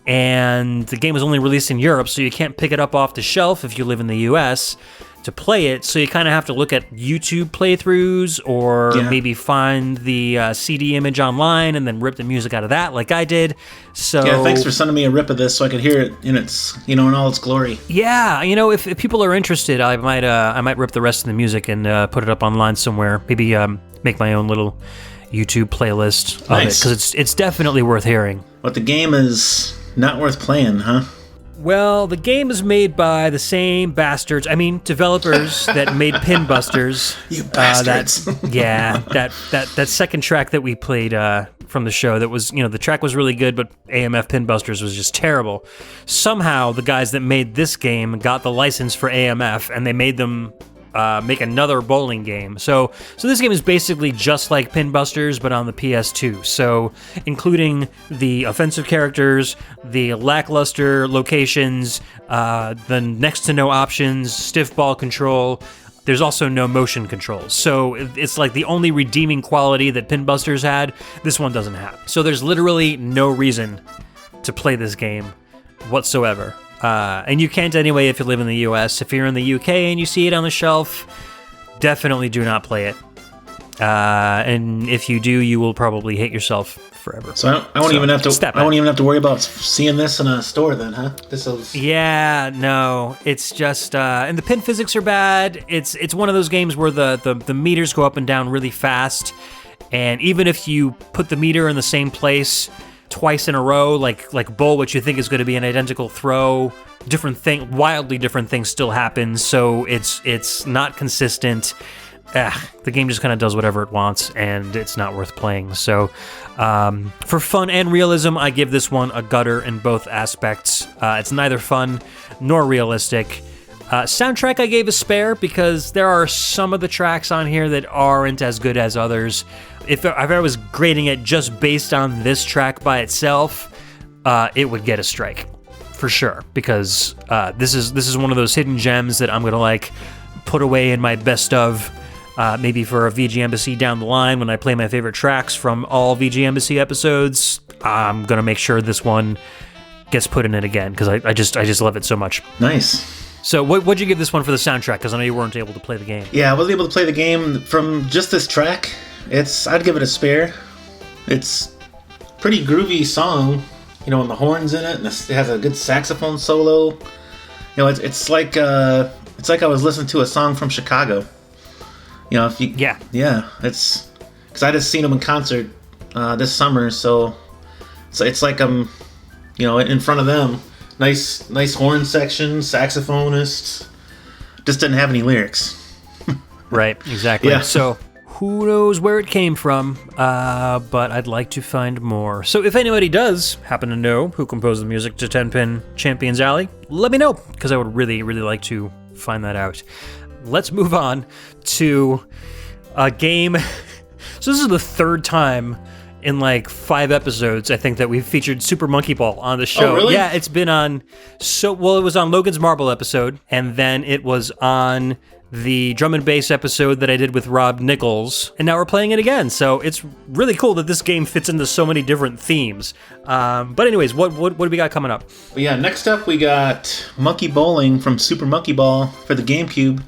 and the game was only released in Europe, so you can't pick it up off the shelf if you live in the US to play it, so you kind of have to look at YouTube playthroughs or maybe find the CD image online and then rip the music out of that like I did. So yeah, thanks for sending me a rip of this so I could hear it in its, in all its glory. Yeah, if people are interested, I might rip the rest of the music and put it up online somewhere. Maybe make my own little YouTube playlist of it, because it's definitely worth hearing. But the game is not worth playing, huh? Well, the game is made by the same developers that made Pin Busters. You bastards. That second track that we played from the show, that was, the track was really good, but AMF Pin Busters was just terrible. Somehow, the guys that made this game got the license for AMF, and they made them make another bowling game. So this game is basically just like Pin Busters, but on the PS2. So including the offensive characters, the lackluster locations, the next to no options, stiff ball control. There's also no motion controls. So it's like the only redeeming quality that Pin Busters had, this one doesn't have. So there's literally no reason to play this game whatsoever. And you can't anyway if you live in the US. If you're in the UK and you see it on the shelf, definitely do not play it. And if you do, you will probably hate yourself forever. So I won't even have to worry about seeing this in a store then, huh? Yeah, no. It's just and the pin physics are bad. It's one of those games where the meters go up and down really fast, and even if you put the meter in the same place twice in a row, like bowl, what you think is going to be an identical throw, wildly different things still happen. So it's not consistent. The game just kind of does whatever it wants, and it's not worth playing. So for fun and realism, I give this one a gutter in both aspects. It's neither fun nor realistic. Soundtrack I gave a spare because there are some of the tracks on here that aren't as good as others. If I was grading it just based on this track by itself, it would get a strike for sure, because this is one of those hidden gems that I'm gonna put away in my best of, maybe for a VGMbassy down the line when I play my favorite tracks from all VGMbassy episodes. I'm gonna make sure this one gets put in it again because I just love it so much. Nice. So what'd you give this one for the soundtrack? Because I know you weren't able to play the game. Yeah, I wasn't able to play the game from just this track. I'd give it a spare. It's pretty groovy song, and the horns in it, and it has a good saxophone solo. It's like I was listening to a song from Chicago. It's because I just seen them in concert this summer, so it's like I'm in front of them. Nice horn section, saxophonists. Just didn't have any lyrics. Right, exactly. Yeah. So who knows where it came from, but I'd like to find more. So if anybody does happen to know who composed the music to 10-Pin Champions Alley, let me know, because I would really, really like to find that out. Let's move on to a game. So this is the third time in like 5 episodes, I think, that we've featured Super Monkey Ball on the show. Oh, really? Yeah, it's been on, it was on Logan's Marble episode, and then it was on the drum and bass episode that I did with Rob Nichols, and now we're playing it again. So it's really cool that this game fits into so many different themes. But anyways, what do we got coming up? Well, yeah, next up we got Monkey Bowling from Super Monkey Ball for the GameCube.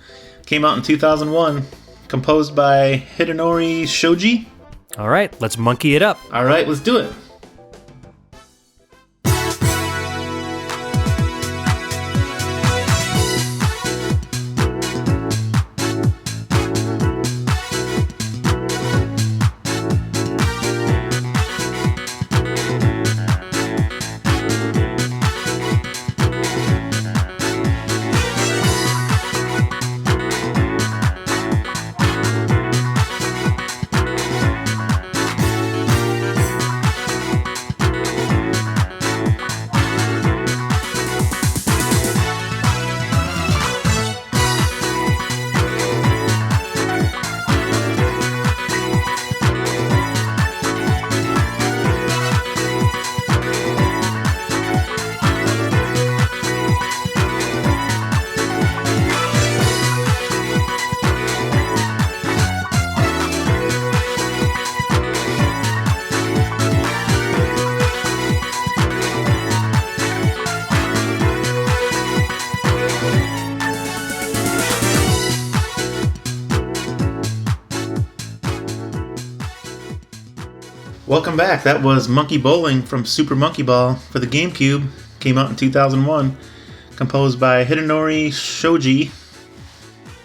Came out in 2001, composed by Hidenori Shoji. All right, let's monkey it up. All right, let's do it. Welcome back. That was Monkey Bowling from Super Monkey Ball for the GameCube. Came out in 2001. Composed by Hidenori Shoji.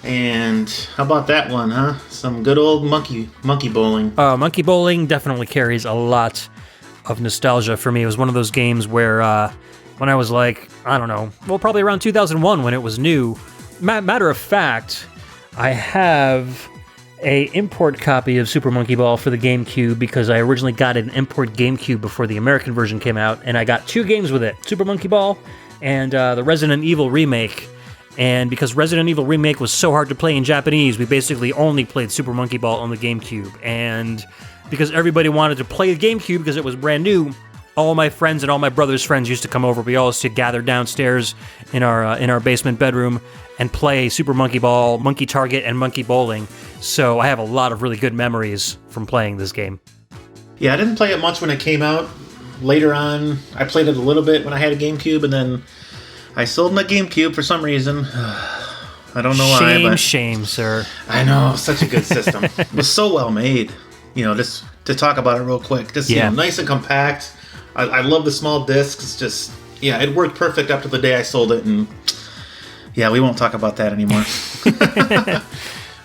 And how about that one, huh? Some good old monkey bowling. Monkey Bowling definitely carries a lot of nostalgia for me. It was one of those games where when I was like, I don't know, well, probably around 2001 when it was new. Matter of fact, I have a import copy of Super Monkey Ball for the GameCube because I originally got an import GameCube before the American version came out, and I got 2 games with it, Super Monkey Ball and the Resident Evil remake. And because Resident Evil Remake was so hard to play in Japanese, we basically only played Super Monkey Ball on the GameCube. And because everybody wanted to play the GameCube because it was brand new, all my friends and all my brother's friends used to come over. We all used to gather downstairs in our basement bedroom and play Super Monkey Ball, Monkey Target, and Monkey Bowling. So I have a lot of really good memories from playing this game. Yeah, I didn't play it much when it came out. Later on, I played it a little bit when I had a GameCube, and then I sold my GameCube for some reason. I don't know why. Shame, sir. I know, such a good system. It was so well made. Just to talk about it real quick. Just nice and compact. I love the small discs. It's just, it worked perfect up to the day I sold it, and we won't talk about that anymore.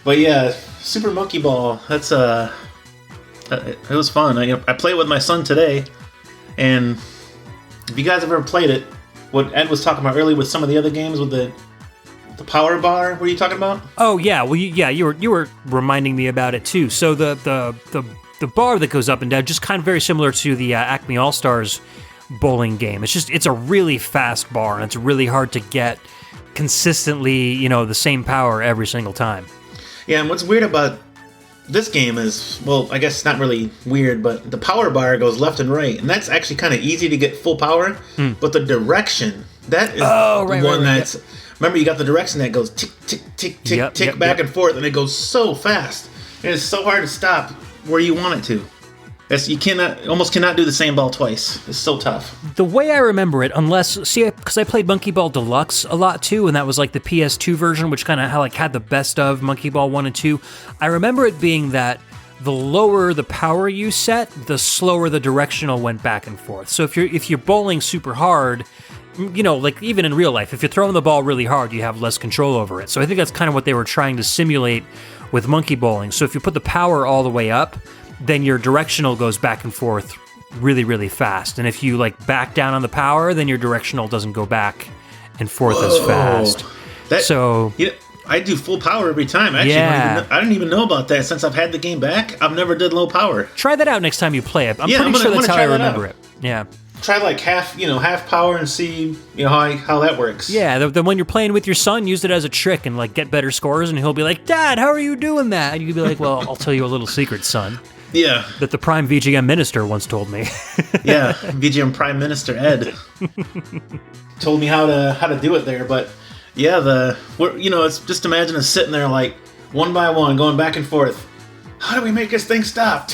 But yeah, Super Monkey Ball. That's it was fun. I played with my son today, and if you guys have ever played it, what Ed was talking about earlier with some of the other games with the power bar, were you talking about? Oh yeah, well you were reminding me about it too. So the bar that goes up and down, just kind of very similar to the Acme All Stars bowling game. It's a really fast bar, and it's really hard to get consistently, the same power every single time. Yeah, and what's weird about this game is, well, I guess it's not really weird, but the power bar goes left and right, and that's actually kind of easy to get full power, but the direction, that is one that's... Yep. Remember, you got the direction that goes tick, tick, tick, tick, tick, back and forth, and it goes so fast, and it's so hard to stop where you want it to. You almost cannot do the same ball twice. It's so tough. The way I remember it, because I played Monkey Ball Deluxe a lot too, and that was like the PS2 version, which kind of had the best of Monkey Ball 1 and 2. I remember it being that the lower the power you set, the slower the directional went back and forth. So if you're bowling super hard, like even in real life, if you're throwing the ball really hard, you have less control over it. So I think that's kind of what they were trying to simulate with Monkey Bowling. So if you put the power all the way up, then your directional goes back and forth really, really fast. And if you like back down on the power, then your directional doesn't go back and forth as fast. I do full power every time. Actually, I don't even know about that. Since I've had the game back, I've never did low power. Try that out next time you play it. I'm pretty sure that's how I remember it. Yeah. Try like half power and see how that works. Yeah, then when you're playing with your son, use it as a trick and like get better scores, and he'll be like, "Dad, how are you doing that?" And you can be like, "Well, I'll tell you a little secret, son." Yeah. That the Prime VGM Minister once told me. Yeah, VGM Prime Minister Ed told me how to do it there, but yeah, it's just imagine us sitting there like one by one going back and forth. How do we make this thing stop?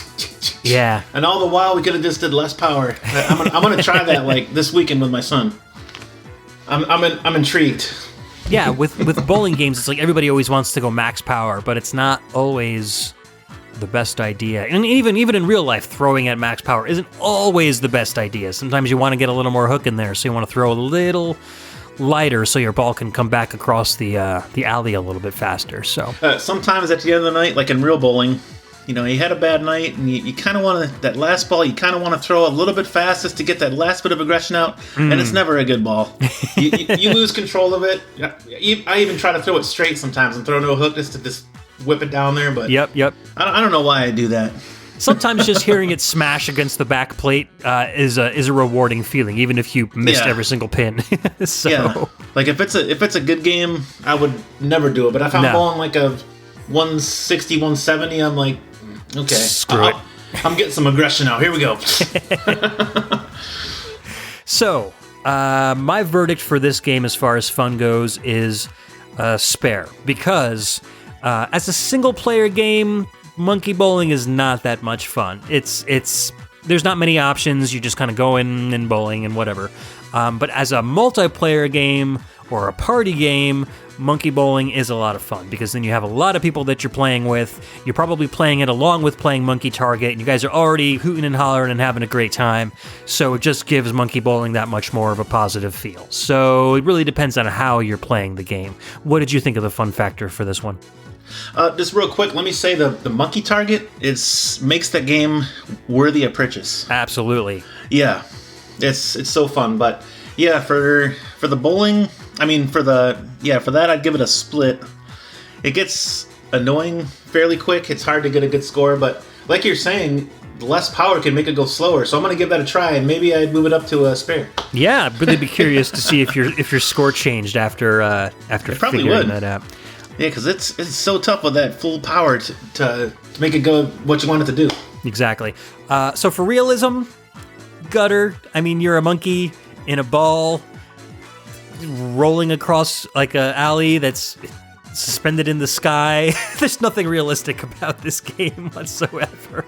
Yeah. And all the while we could have just did less power. I'm gonna try that like this weekend with my son. I'm intrigued. Yeah, with bowling games, it's like everybody always wants to go max power, but it's not always the best idea. And even in real life, throwing at max power isn't always the best idea. Sometimes you want to get a little more hook in there, so you want to throw a little lighter so your ball can come back across the alley a little bit faster. So sometimes at the end of the night, like in real bowling, you had a bad night and you kind of want to, that last ball, you kind of want to throw a little bit fast just to get that last bit of aggression out, and it's never a good ball. you lose control of it. I even try to throw it straight sometimes and throw no hook just to whip it down there, but Yep. I don't know why I do that. Sometimes just hearing it smash against the back plate is a rewarding feeling, even if you missed every single pin. So. Yeah, like if it's a good game, I would never do it. But if I'm bowling like a 160, 170, I'm like, okay, screw it. I'm getting some aggression out. Here we go. So, my verdict for this game as far as fun goes is spare, because as a single-player game, monkey bowling is not that much fun. There's not many options. You just kind of go in and bowling and whatever. But as a multiplayer game or a party game, monkey bowling is a lot of fun, because then you have a lot of people that you're playing with. You're probably playing it along with playing Monkey Target, and you guys are already hooting and hollering and having a great time. So it just gives monkey bowling that much more of a positive feel. So it really depends on how you're playing the game. What did you think of the fun factor for this one? Just real quick, let me say the Monkey Target makes the game worthy of purchase. Absolutely. Yeah, it's so fun. But yeah, for the bowling, for that I'd give it a split. It gets annoying fairly quick. It's hard to get a good score, but like you're saying, less power can make it go slower. So I'm gonna give that a try, and maybe I'd move it up to a spare. Yeah, I'd really be curious to see if your score changed after figuring that out. Yeah, because it's so tough with that full power to make it go what you want it to do. Exactly. So for realism, gutter. You're a monkey in a ball rolling across like an alley that's suspended in the sky. There's nothing realistic about this game whatsoever.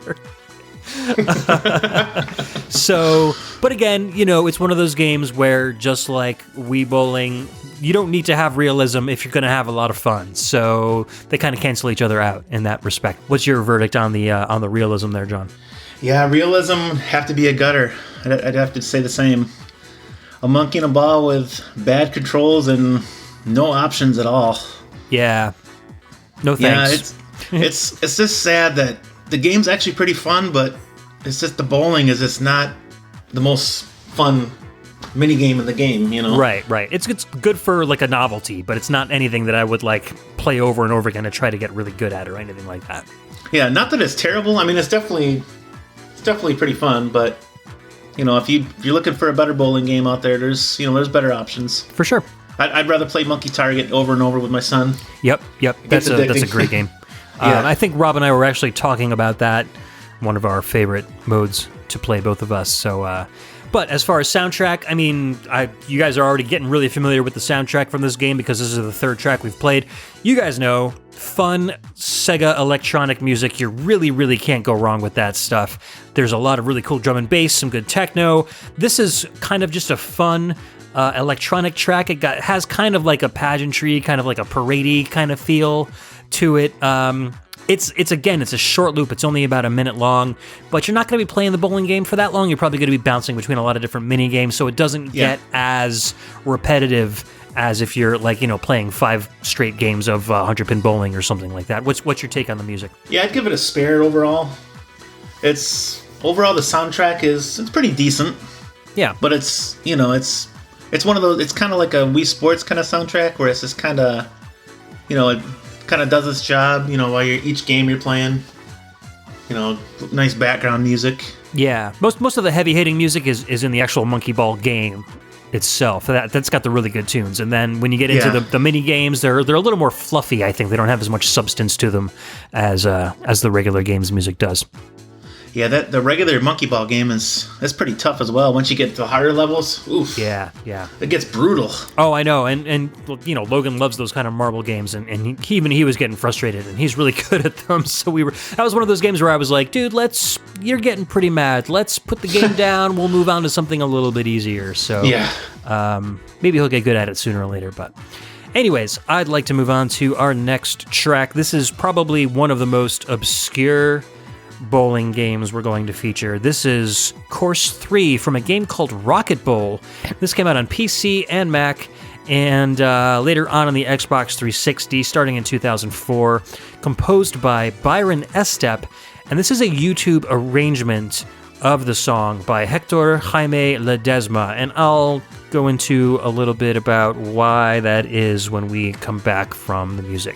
But again, it's one of those games where, just like Wii Bowling, you don't need to have realism if you're going to have a lot of fun. So they kind of cancel each other out in that respect. What's your verdict on the realism there, John? Yeah, realism have to be a gutter. I'd have to say the same. A monkey in a ball with bad controls and no options at all. Yeah. No thanks. Yeah, it's just sad that the game's actually pretty fun, but it's just the bowling is just not the most fun mini game in the game, Right. It's good for like a novelty, but it's not anything that I would like play over and over again to try to get really good at or anything like that. Yeah, not that it's terrible. It's definitely pretty fun, but if you're looking for a better bowling game out there, there's better options. For sure. I'd rather play Monkey Target over and over with my son. Yep. That's a great game. Yeah. I think Rob and I were actually talking about that. One of our favorite modes to play, both of us. So, but as far as soundtrack, you guys are already getting really familiar with the soundtrack from this game, because this is the third track we've played. You guys know, fun Sega electronic music. You really, really can't go wrong with that stuff. There's a lot of really cool drum and bass, some good techno. This is kind of just a fun electronic track. It has kind of like a pageantry, kind of like a parade-y kind of feel to it. It's a short loop. It's only about a minute long, but you're not going to be playing the bowling game for that long. You're probably going to be bouncing between a lot of different mini games, so it doesn't get as repetitive as if you're playing 5 straight games of 100-pin bowling or something like that. What's your take on the music? Yeah, I'd give it a spare overall. It's overall the soundtrack it's pretty decent. Yeah. But it's one of those. It's kind of like a Wii Sports kind of soundtrack where it's just kind of, it kind of does its job. While each game you're playing. Nice background music. Yeah, most of the heavy hitting music is in the actual Monkey Ball game itself. That's got the really good tunes. And then when you get into the mini games, they're a little more fluffy. I think they don't have as much substance to them as the regular game's music does. Yeah, the regular Monkey Ball game that's pretty tough as well. Once you get to higher levels, oof. Yeah. It gets brutal. Oh, I know. And Logan loves those kind of marble games, and he was getting frustrated, and he's really good at them. So that was one of those games where I was like, dude, you're getting pretty mad. Let's put the game down. We'll move on to something a little bit easier. So maybe he'll get good at it sooner or later. But anyways, I'd like to move on to our next track. This is probably one of the most obscure bowling games we're going to feature. This is Course 3 from a game called Rocket Bowl. This came out on PC and Mac, and later on the Xbox 360, starting in 2004, composed by Byron Estep, and this is a YouTube arrangement of the song by Hector Jaime Ledesma, and I'll go into a little bit about why that is when we come back from the music.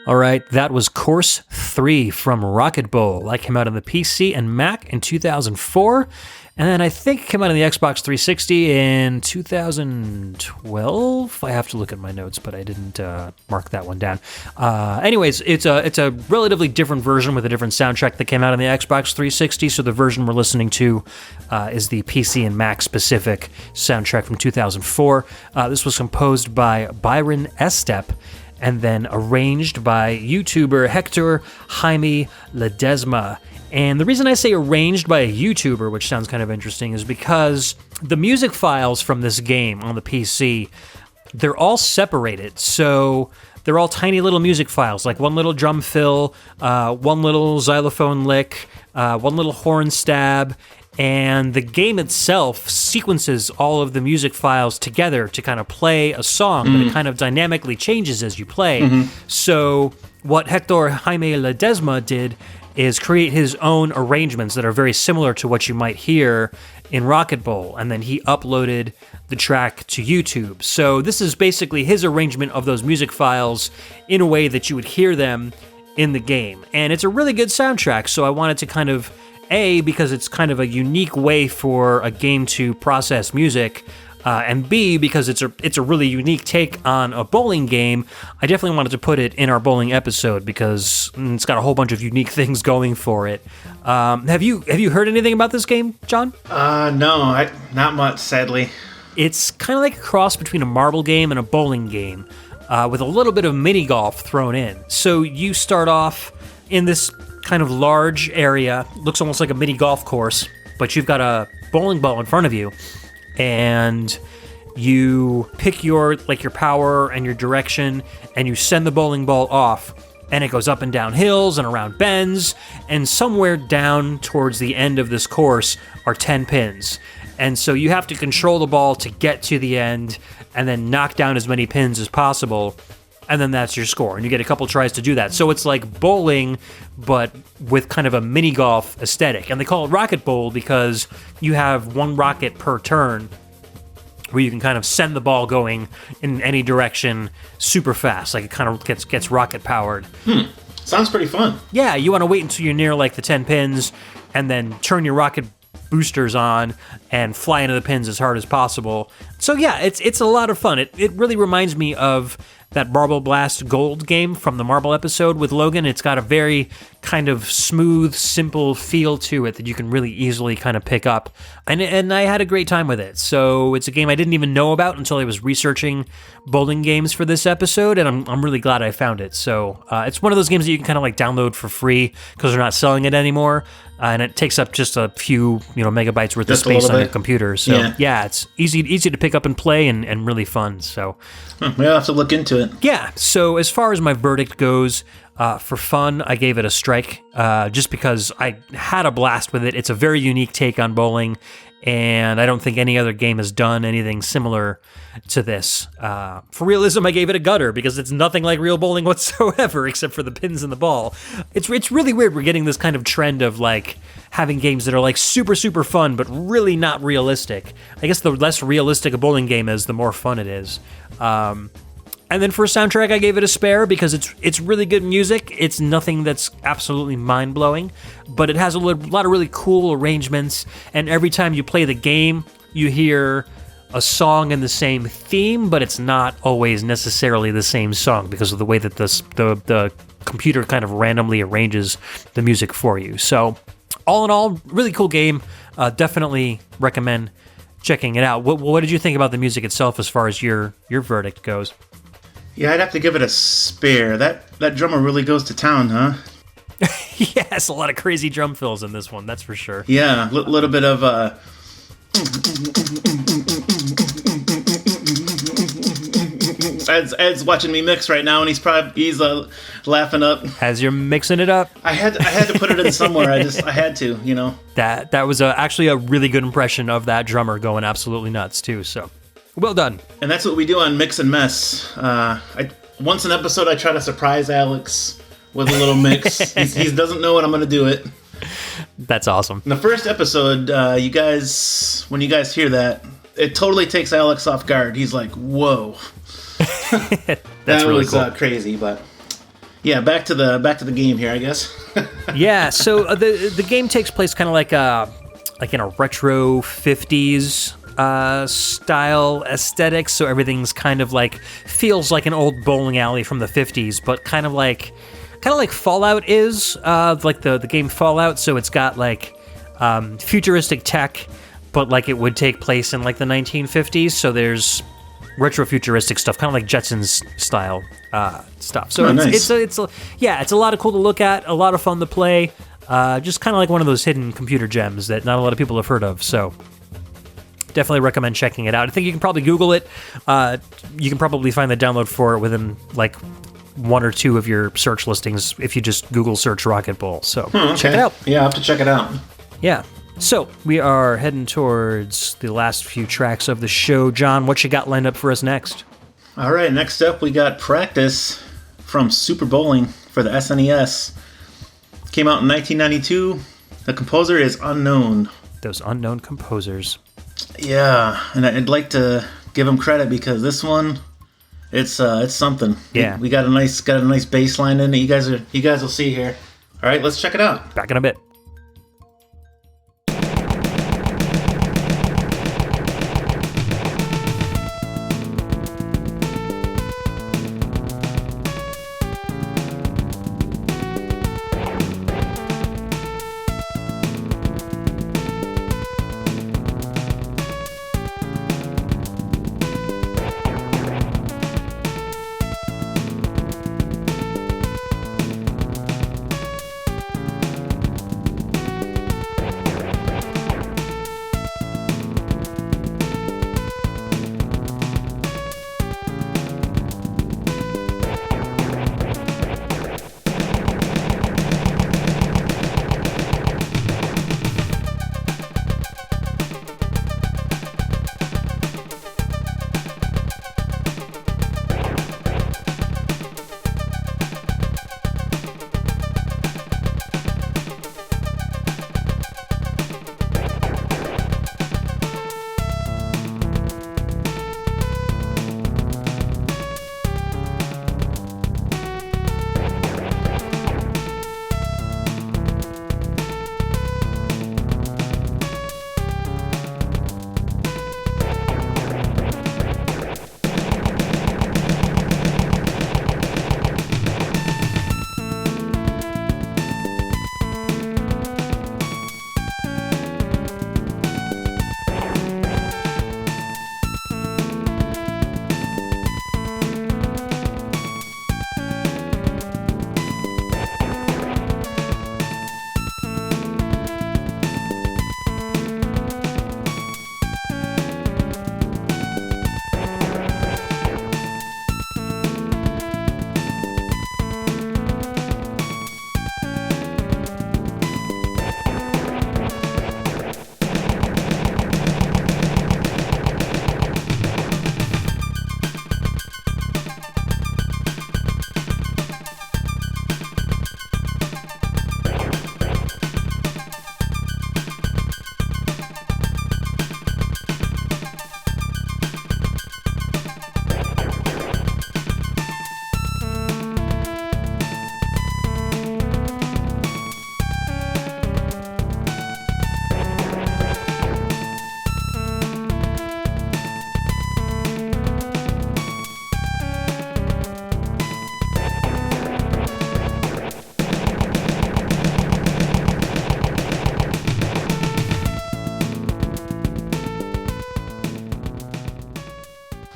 All right, that was Course 3 from Rocket Bowl. That came out on the PC and Mac in 2004, and then I think it came out on the Xbox 360 in 2012. I have to look at my notes, but I didn't mark that one down. Anyways, it's a relatively different version with a different soundtrack that came out on the Xbox 360, so the version we're listening to is the PC and Mac specific soundtrack from 2004. This was composed by Byron Estep, and then arranged by YouTuber Hector Jaime Ledesma. And the reason I say arranged by a YouTuber, which sounds kind of interesting, is because the music files from this game on the PC, they're all separated. So they're all tiny little music files, like one little drum fill, one little xylophone lick, one little horn stab, and the game itself sequences all of the music files together to kind of play a song, but it kind of dynamically changes as you play. So what Hector Jaime Ledesma did is create his own arrangements that are very similar to what you might hear in Rocket Bowl, and then he uploaded the track to YouTube. So this is basically his arrangement of those music files in a way that you would hear them in the game. And it's a really good soundtrack, so I wanted to kind of, A, because it's kind of a unique way for a game to process music, and B, because it's a really unique take on a bowling game. I definitely wanted to put it in our bowling episode because it's got a whole bunch of unique things going for it. Have you heard anything about this game, John? No, not much, sadly. It's kind of like a cross between a marble game and a bowling game, with a little bit of mini golf thrown in. So you start off in this kind of large area, looks almost like a mini golf course, but you've got a bowling ball in front of you, and you pick your power and your direction, and you send the bowling ball off, and it goes up and down hills and around bends, and somewhere down towards the end of this course are 10 pins. And so you have to control the ball to get to the end and then knock down as many pins as possible, and then that's your score, and you get a couple tries to do that. So it's like bowling, but with kind of a mini golf aesthetic. And they call it Rocket Bowl because you have one rocket per turn, where you can kind of send the ball going in any direction super fast. Like it kind of gets rocket powered. Sounds pretty fun. Yeah, you want to wait until you're near like the 10 pins, and then turn your rocket boosters on and fly into the pins as hard as possible. So yeah, it's a lot of fun. It really reminds me of that Marble Blast Gold game from the Marble episode with Logan. It's got a very kind of smooth, simple feel to it that you can really easily kind of pick up. And I had a great time with it. So it's a game I didn't even know about until I was researching bowling games for this episode, and I'm really glad I found it. So it's one of those games that you can kind of like download for free because they're not selling it anymore. And it takes up just a few, megabytes worth of space on your computer. So yeah, it's easy to pick up and play, and really fun. So we'll have to look into it. Yeah. So as far as my verdict goes, for fun, I gave it a strike, just because I had a blast with it. It's a very unique take on bowling, and I don't think any other game has done anything similar to this. For realism, I gave it a gutter because it's nothing like real bowling whatsoever, except for the pins and the ball. It's really weird. We're getting this kind of trend of like having games that are like super, super fun, but really not realistic. I guess the less realistic a bowling game is, the more fun it is. And then for a soundtrack, I gave it a spare because it's really good music. It's nothing that's absolutely mind-blowing, but it has a lot of really cool arrangements, and every time you play the game, you hear a song in the same theme, but it's not always necessarily the same song because of the way that the computer kind of randomly arranges the music for you. So all in all, really cool game. Definitely recommend checking it out. What did you think about the music itself as far as your verdict goes? Yeah, I'd have to give it a spare. That drummer really goes to town, huh? Yes, a lot of crazy drum fills in this one, that's for sure. Yeah, a little bit of Ed's watching me mix right now, and he's laughing up as you're mixing it up. I had to put it in somewhere. I had to, That was actually a really good impression of that drummer going absolutely nuts too. So well done. And that's what we do on Mix and Mess. Once an episode, I try to surprise Alex with a little mix. He doesn't know when I'm going to do it. That's awesome. In the first episode, when you guys hear that, it totally takes Alex off guard. He's like, "Whoa." That's really was cool. Crazy, but Yeah, back to the game here, I guess. Yeah, so the game takes place kind of like in a retro 50s style aesthetic, so everything's kind of like feels like an old bowling alley from the 50s, but kind of like Fallout is, like the game Fallout, so it's got like futuristic tech, but like it would take place in like the 1950s, so there's retro-futuristic stuff, kind of like Jetsons style stuff. So it's a lot of cool to look at, a lot of fun to play, just kind of like one of those hidden computer gems that not a lot of people have heard of. So definitely recommend checking it out. I think you can probably Google it. You can probably find the download for it within like one or two of your search listings if you just Google search Rocket Bowl. So check it out. Yeah, I'll have to check it out. Yeah. So, we are heading towards the last few tracks of the show. John, what you got lined up for us next? All right, next up we got Practice from Super Bowling for the SNES. Came out in 1992. The composer is unknown. Those unknown composers. Yeah, and I'd like to give him credit because this one, it's something. Yeah. We got a nice bass line in it. You guys will see here. All right, let's check it out. Back in a bit.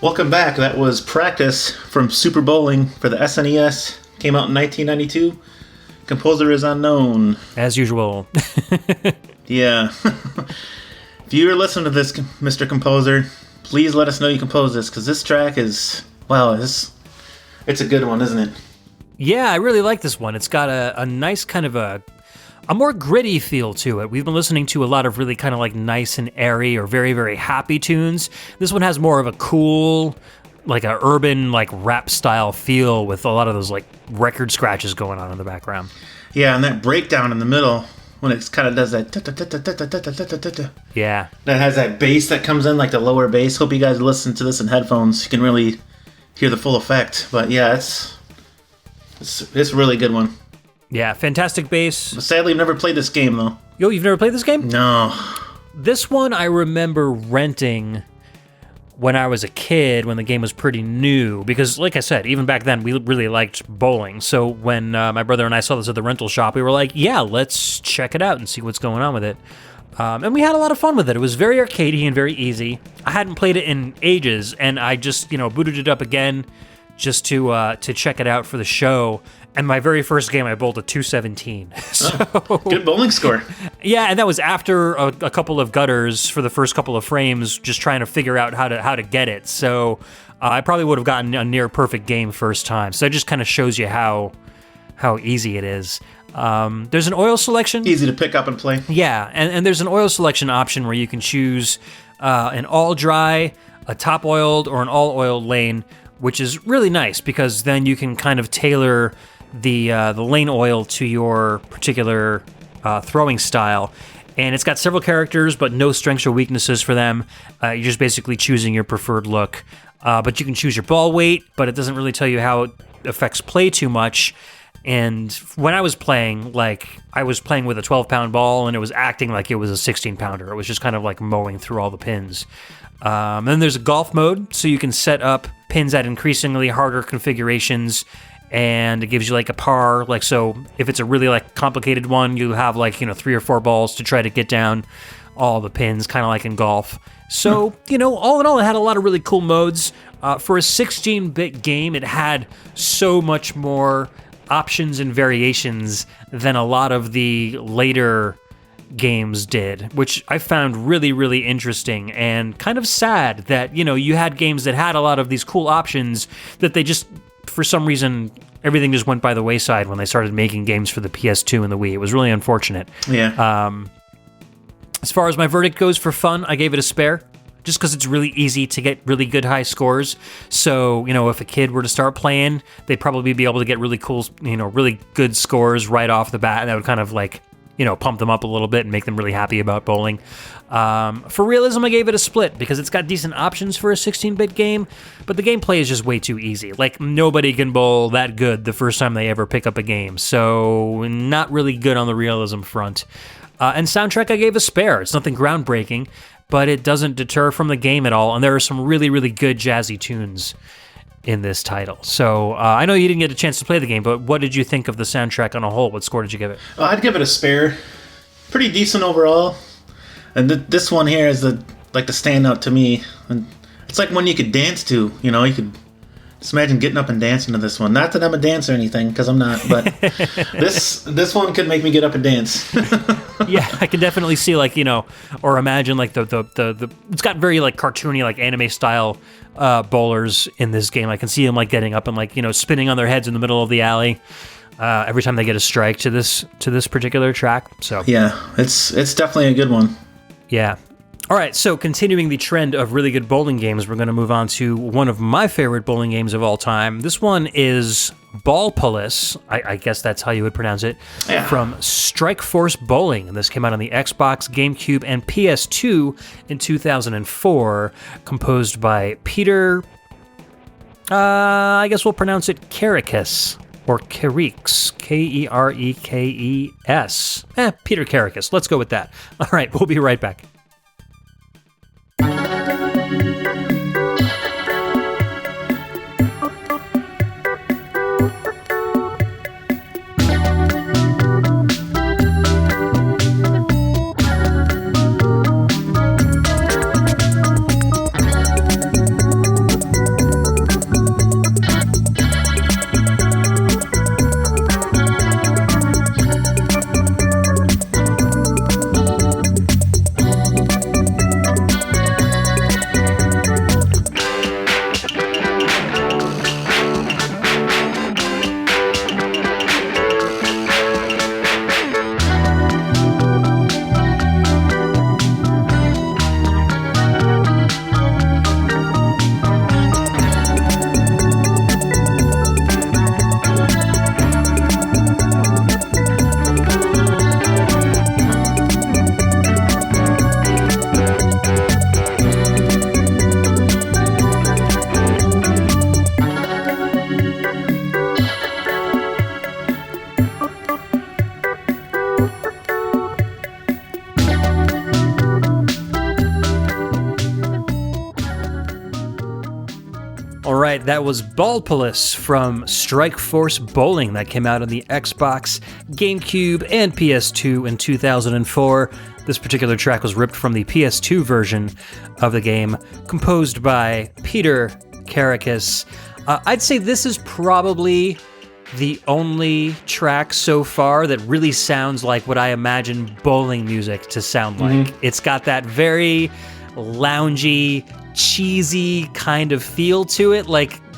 Welcome back. That was Practice from Super Bowling for the SNES. Came out in 1992. Composer is unknown. As usual. Yeah. If you're listening to this, Mr. Composer, please let us know you composed this, because this track is, wow, it's a good one, isn't it? Yeah, I really like this one. It's got a nice kind of a more gritty feel to it. We've been listening to a lot of really kind of like nice and airy or very, very happy tunes. This one has more of a cool, like a urban, like rap style feel with a lot of those like record scratches going on in the background. Yeah, and that breakdown in the middle, when it kind of does that. Yeah. That has that bass that comes in, like the lower bass. Hope you guys listen to this in headphones. You can really hear the full effect. But yeah, It's a really good one. Yeah, fantastic bass. Sadly, I've never played this game, though. Yo, you've never played this game? No. This one I remember renting when I was a kid, when the game was pretty new, because like I said, even back then, we really liked bowling. So when my brother and I saw this at the rental shop, we were like, yeah, let's check it out and see what's going on with it. And we had a lot of fun with it. It was very arcadey and very easy. I hadn't played it in ages, and I just, booted it up again just to check it out for the show. And my very first game, I bowled a 217. Good bowling score. Yeah, and that was after a couple of gutters for the first couple of frames, just trying to figure out how to get it. So I probably would have gotten a near perfect game first time. So that just kind of shows you how easy it is. There's an oil selection. Easy to pick up and play. Yeah, and there's an oil selection option where you can choose an all dry, a top oiled, or an all oiled lane, which is really nice because then you can kind of tailor the lane oil to your particular throwing style. And it's got several characters, but no strengths or weaknesses for them. You're just basically choosing your preferred look. But you can choose your ball weight, but it doesn't really tell you how it affects play too much. And when I was playing, I was playing with a 12-pound ball, and it was acting like it was a 16-pounder. It was just kind of like mowing through all the pins. Then there's a golf mode, so you can set up pins at increasingly harder configurations, and it gives you a par. So if it's a really complicated one, you have 3 or 4 balls to try to get down all the pins, kind of like in golf. So, all in all, it had a lot of really cool modes. For a 16-bit game, it had so much more options and variations than a lot of the later games did, which I found really, really interesting and kind of sad that, you had games that had a lot of these cool options that they just, for some reason, everything just went by the wayside when they started making games for the PS2 and the Wii. It was really unfortunate. Yeah. As far as my verdict goes for fun, I gave it a spare, just because it's really easy to get really good high scores. So, if a kid were to start playing, they'd probably be able to get really cool, really good scores right off the bat, and that would kind of pump them up a little bit and make them really happy about bowling. For realism, I gave it a split because it's got decent options for a 16-bit game, but the gameplay is just way too easy. Nobody can bowl that good the first time they ever pick up a game, so not really good on the realism front. And soundtrack, I gave a spare. It's nothing groundbreaking, but it doesn't deter from the game at all, and there are some really, really good jazzy tunes in this title. So I know you didn't get a chance to play the game, but what did you think of the soundtrack on a whole? What score did you give it? I'd give it a spare. Pretty decent overall. And this one here is the standout to me. And it's like one you could dance to. You could just imagine getting up and dancing to this one. Not that I'm a dancer or anything, because I'm not. But this one could make me get up and dance. Yeah, I can definitely see or imagine the it's got very cartoony anime style bowlers in this game. I can see them getting up and spinning on their heads in the middle of the alley every time they get a strike to this particular track. So yeah, it's definitely a good one. Yeah. All right, so continuing the trend of really good bowling games, we're going to move on to one of my favorite bowling games of all time. This one is Ballpolis, I guess that's how you would pronounce it, yeah, from Strike Force Bowling. And this came out on the Xbox, GameCube, and PS2 in 2004, composed by Peter, I guess we'll pronounce it Kerekes, or Kerekes, Kerekes. Peter Kerekes, let's go with that. All right, we'll be right back. right, that was Ballpolis from Strike Force Bowling that came out on the Xbox, GameCube, and PS2 in 2004. This particular track was ripped from the PS2 version of the game, composed by Peter Karakis. I'd say this is probably the only track so far that really sounds like what I imagine bowling music to sound like. It's got that very loungy, cheesy kind of feel to it,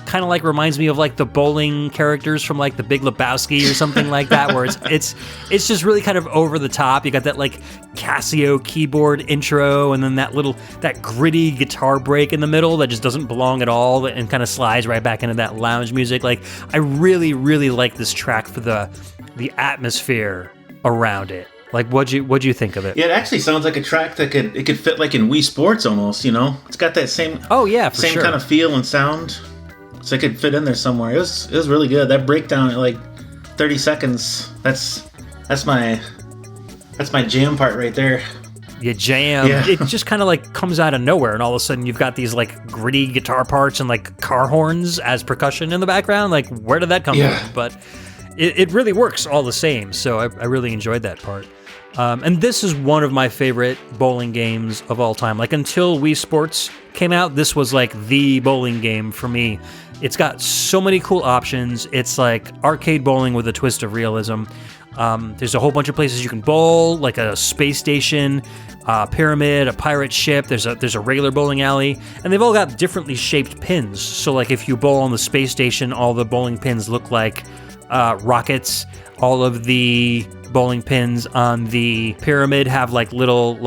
kind of like reminds me of like the bowling characters from like the Big Lebowski or something like that, where it's just really kind of over the top. You got that like Casio keyboard intro, and then that gritty guitar break in the middle that just doesn't belong at all, and kind of slides right back into that lounge music. Like, I really, really like this track for the atmosphere around it. Like, what'd you think of it? Yeah, it actually sounds like a track that could fit like in Wii Sports almost. You know, it's got that same same kind of feel and sound. So it could fit in there somewhere. It was really good. That breakdown at like 30 seconds. That's my jam part right there. You jam. Yeah. It just kind of like comes out of nowhere, and all of a sudden you've got these like gritty guitar parts and like car horns as percussion in the background. Like, where did that come from? But it really works all the same. So I really enjoyed that part. And this is one of my favorite bowling games of all time. Like, until Wii Sports came out, this was like the bowling game for me. It's got so many cool options. It's like arcade bowling with a twist of realism. There's a whole bunch of places you can bowl, like a space station, a pyramid, a pirate ship. There's a regular bowling alley, and they've all got differently shaped pins. So like if you bowl on the space station, all the bowling pins look like rockets. All of the bowling pins on the pyramid have like little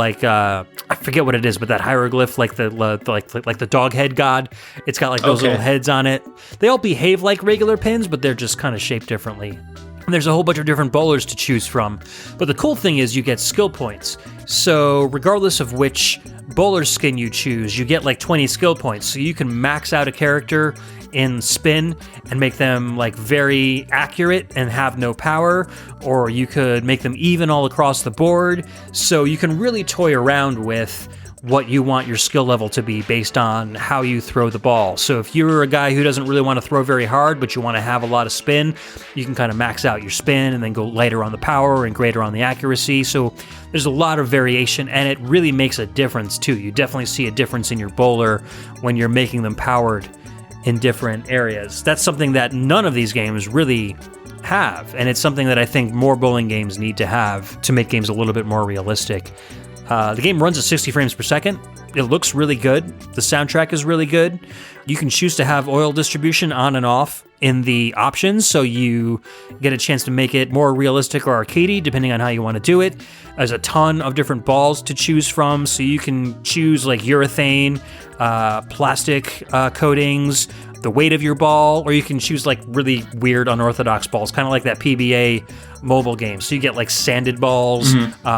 I forget what it is, but that hieroglyph, like the dog head god. It's got like those little heads on it. They all behave like regular pins, but they're just kind of shaped differently. And there's a whole bunch of different bowlers to choose from. But the cool thing is you get skill points. So regardless of which bowler skin you choose, you get like 20 skill points. So you can max out a character in spin and make them like very accurate and have no power, or you could make them even all across the board. So you can really toy around with what you want your skill level to be based on how you throw the ball. So if you're a guy who doesn't really want to throw very hard, but you want to have a lot of spin, you can kind of max out your spin and then go lighter on the power and greater on the accuracy. So there's a lot of variation, and it really makes a difference too. You definitely see a difference in your bowler when you're making them powered in different areas. That's something that none of these games really have, and it's something that I think more bowling games need to have to make games a little bit more realistic. The game runs at 60 frames per second. It looks really good. The soundtrack is really good. You can choose to have oil distribution on and off in the options, so you get a chance to make it more realistic or arcadey, depending on how you want to do it. There's a ton of different balls to choose from, so you can choose like urethane, plastic coatings, the weight of your ball, or you can choose like really weird unorthodox balls, kind of like that PBA mobile game. So you get like sanded balls,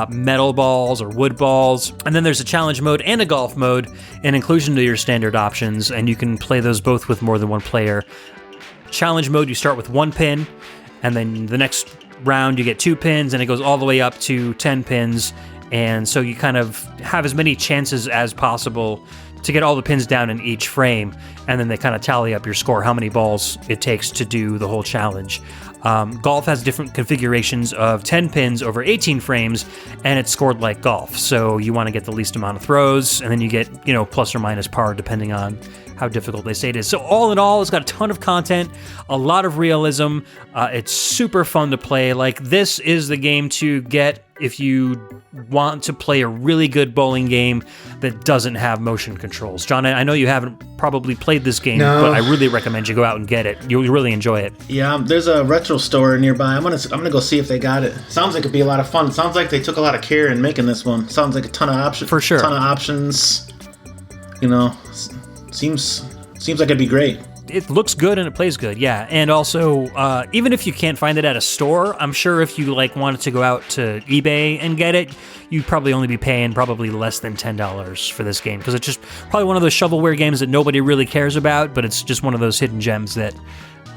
metal balls, or wood balls. And then there's a challenge mode and a golf mode in inclusion to your standard options, and you can play those both with more than one player. Challenge mode, you start with 1 pin, and then the next round you get 2 pins, and it goes all the way up to 10 pins. And so you kind of have as many chances as possible to get all the pins down in each frame, and then they kind of tally up your score, how many balls it takes to do the whole challenge. Golf has different configurations of 10 pins over 18 frames, and it's scored like golf. So you want to get the least amount of throws, and then you get, plus or minus par depending on how difficult they say it is. So all in all, it's got a ton of content, a lot of realism. It's super fun to play. Like, this is the game to get if you want to play a really good bowling game that doesn't have motion controls. John, I know you haven't probably played this game, but I really recommend you go out and get it. You'll really enjoy it. Yeah, there's a retro store nearby. I'm gonna go see if they got it. Sounds like it'd be a lot of fun. Sounds like they took a lot of care in making this one. Sounds like a ton of options. For sure. Ton of options. Seems like it'd be great. It looks good and it plays good, yeah. And also, even if you can't find it at a store, I'm sure if you wanted to go out to eBay and get it, you'd probably only be paying probably less than $10 for this game, because it's just probably one of those shovelware games that nobody really cares about, but it's just one of those hidden gems that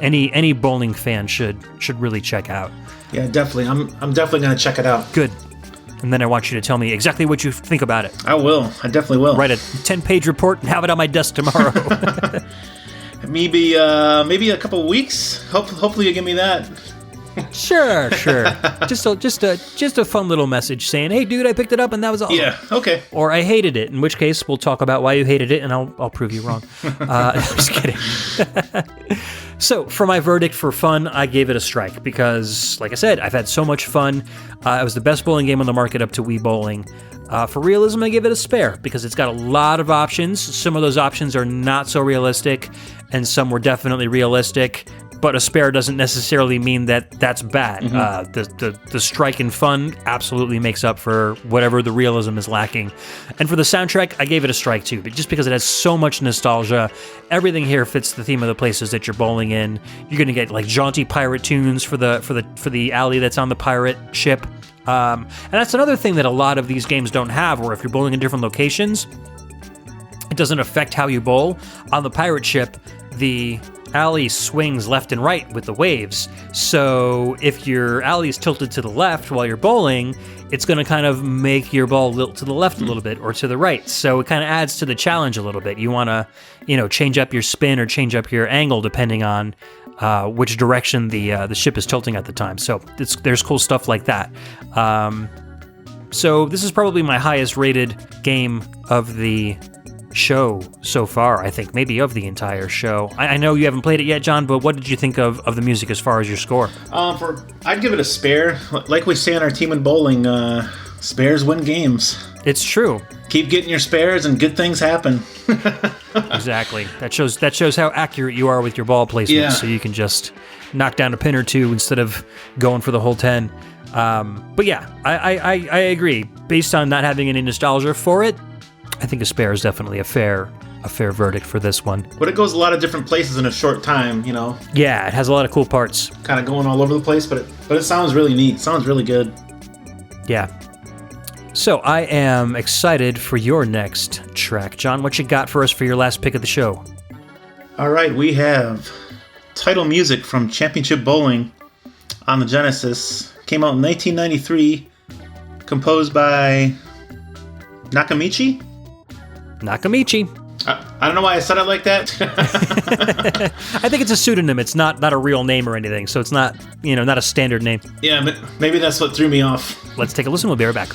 any bowling fan should really check out. Yeah, definitely. I'm definitely gonna check it out. Good. And then I want you to tell me exactly what you think about it. I will. I definitely will. Write a 10-page report and have it on my desk tomorrow. Maybe a couple weeks. Hopefully you give me that. Sure. Just a fun little message saying, "Hey, dude, I picked it up and that was awesome." Yeah. Okay. Or I hated it. In which case, we'll talk about why you hated it, and I'll prove you wrong. I'm just kidding. So, for my verdict for fun, I gave it a strike because, like I said, I've had so much fun. It was the best bowling game on the market up to Wii Bowling. For realism, I give it a spare because it's got a lot of options. Some of those options are not so realistic, and some were definitely realistic. But a spare doesn't necessarily mean that that's bad. The strike in fun absolutely makes up for whatever the realism is lacking. And for the soundtrack, I gave it a strike too, but just because it has so much nostalgia. Everything here fits the theme of the places that you're bowling in. You're gonna get like jaunty pirate tunes for the alley that's on the pirate ship. And that's another thing that a lot of these games don't have, where if you're bowling in different locations, it doesn't affect how you bowl. On the pirate ship, the alley swings left and right with the waves. So if your alley is tilted to the left while you're bowling, it's going to kind of make your ball lilt to the left a little bit or to the right. So it kind of adds to the challenge a little bit. You want to, change up your spin or change up your angle depending on which direction the ship is tilting at the time. So there's cool stuff like that. So this is probably my highest rated game of the show so far, I think, maybe of the entire show. I know you haven't played it yet, John, but what did you think of the music as far as your score? I'd give it a spare. Like we say on our team in bowling, spares win games. It's true. Keep getting your spares and good things happen. Exactly. That shows how accurate you are with your ball placement. Yeah. So you can just knock down a pin or two instead of going for the whole 10. But yeah, I agree. Based on not having any nostalgia for it, I think a spare is definitely a fair verdict for this one. But it goes a lot of different places in a short time, Yeah, it has a lot of cool parts. Kind of going all over the place, but it sounds really neat. It sounds really good. Yeah. So I am excited for your next track. John, what you got for us for your last pick of the show? All right, we have title music from Championship Bowling on the Genesis. Came out in 1993, composed by Nakamichi? Nakamichi. I don't know why I said it like that. I think it's a pseudonym. It's not a real name or anything, so it's not a standard name. Yeah, but maybe that's what threw me off. Let's take a listen. We'll be right back.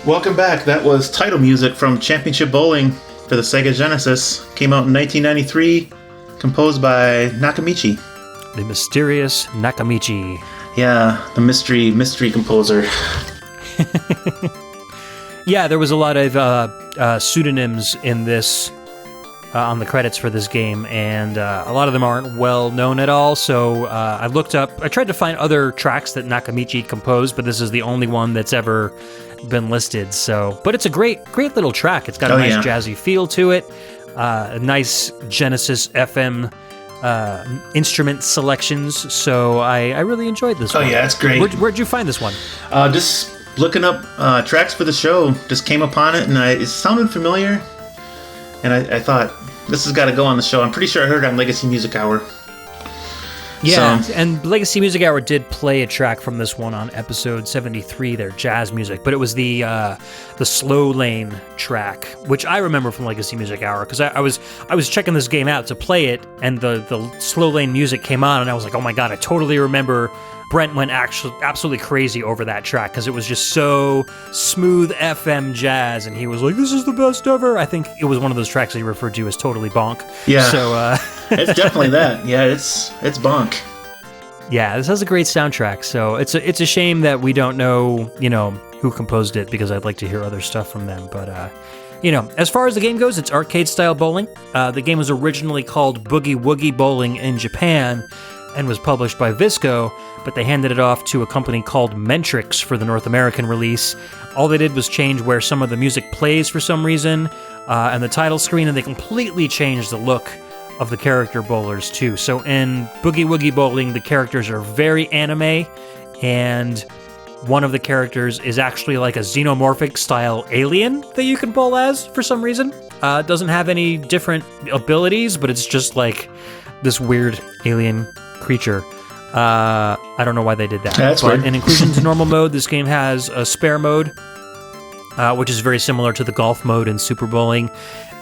Welcome back. That was title music from Championship Bowling for the Sega Genesis. Came out in 1993, composed by Nakamichi. The mysterious Nakamichi. Yeah, the mystery composer. Yeah, there was a lot of pseudonyms in this on the credits for this game, and a lot of them aren't well known at all. So I tried to find other tracks that Nakamichi composed, but this is the only one that's ever been listed. So, but it's a great little track. It's got a nice jazzy feel to it. A nice Genesis FM instrument selections. So I really enjoyed this one. Oh yeah, it's great. Where'd you find this one? Just looking up tracks for the show. Just came upon it, and it sounded familiar. And I thought, this has got to go on the show. I'm pretty sure I heard it on Legacy Music Hour. Yeah, and Legacy Music Hour did play a track from this one on episode 73, their jazz music, but it was the slow lane track, which I remember from Legacy Music Hour, because I was checking this game out to play it, and the slow lane music came on, and I was like, oh my god, I totally remember Brent went absolutely crazy over that track because it was just so smooth FM jazz, and he was like, "This is the best ever." I think it was one of those tracks that he referred to as totally bonk. Yeah. So it's definitely that. Yeah, it's bonk. Yeah, this has a great soundtrack. So it's a shame that we don't know, who composed it, because I'd like to hear other stuff from them. But as far as the game goes, it's arcade-style bowling. The game was originally called Boogie Woogie Bowling in Japan and was published by Visco, but they handed it off to a company called Mentrix for the North American release. All they did was change where some of the music plays for some reason, and the title screen, and they completely changed the look of the character bowlers too. So in Boogie Woogie Bowling, the characters are very anime, and one of the characters is actually like a xenomorphic style alien that you can bowl as for some reason. It doesn't have any different abilities, but it's just like this weird alien creature. I don't know why they did that. That's weird. In inclusion to normal mode, this game has a spare mode, which is very similar to the golf mode in Super Bowling.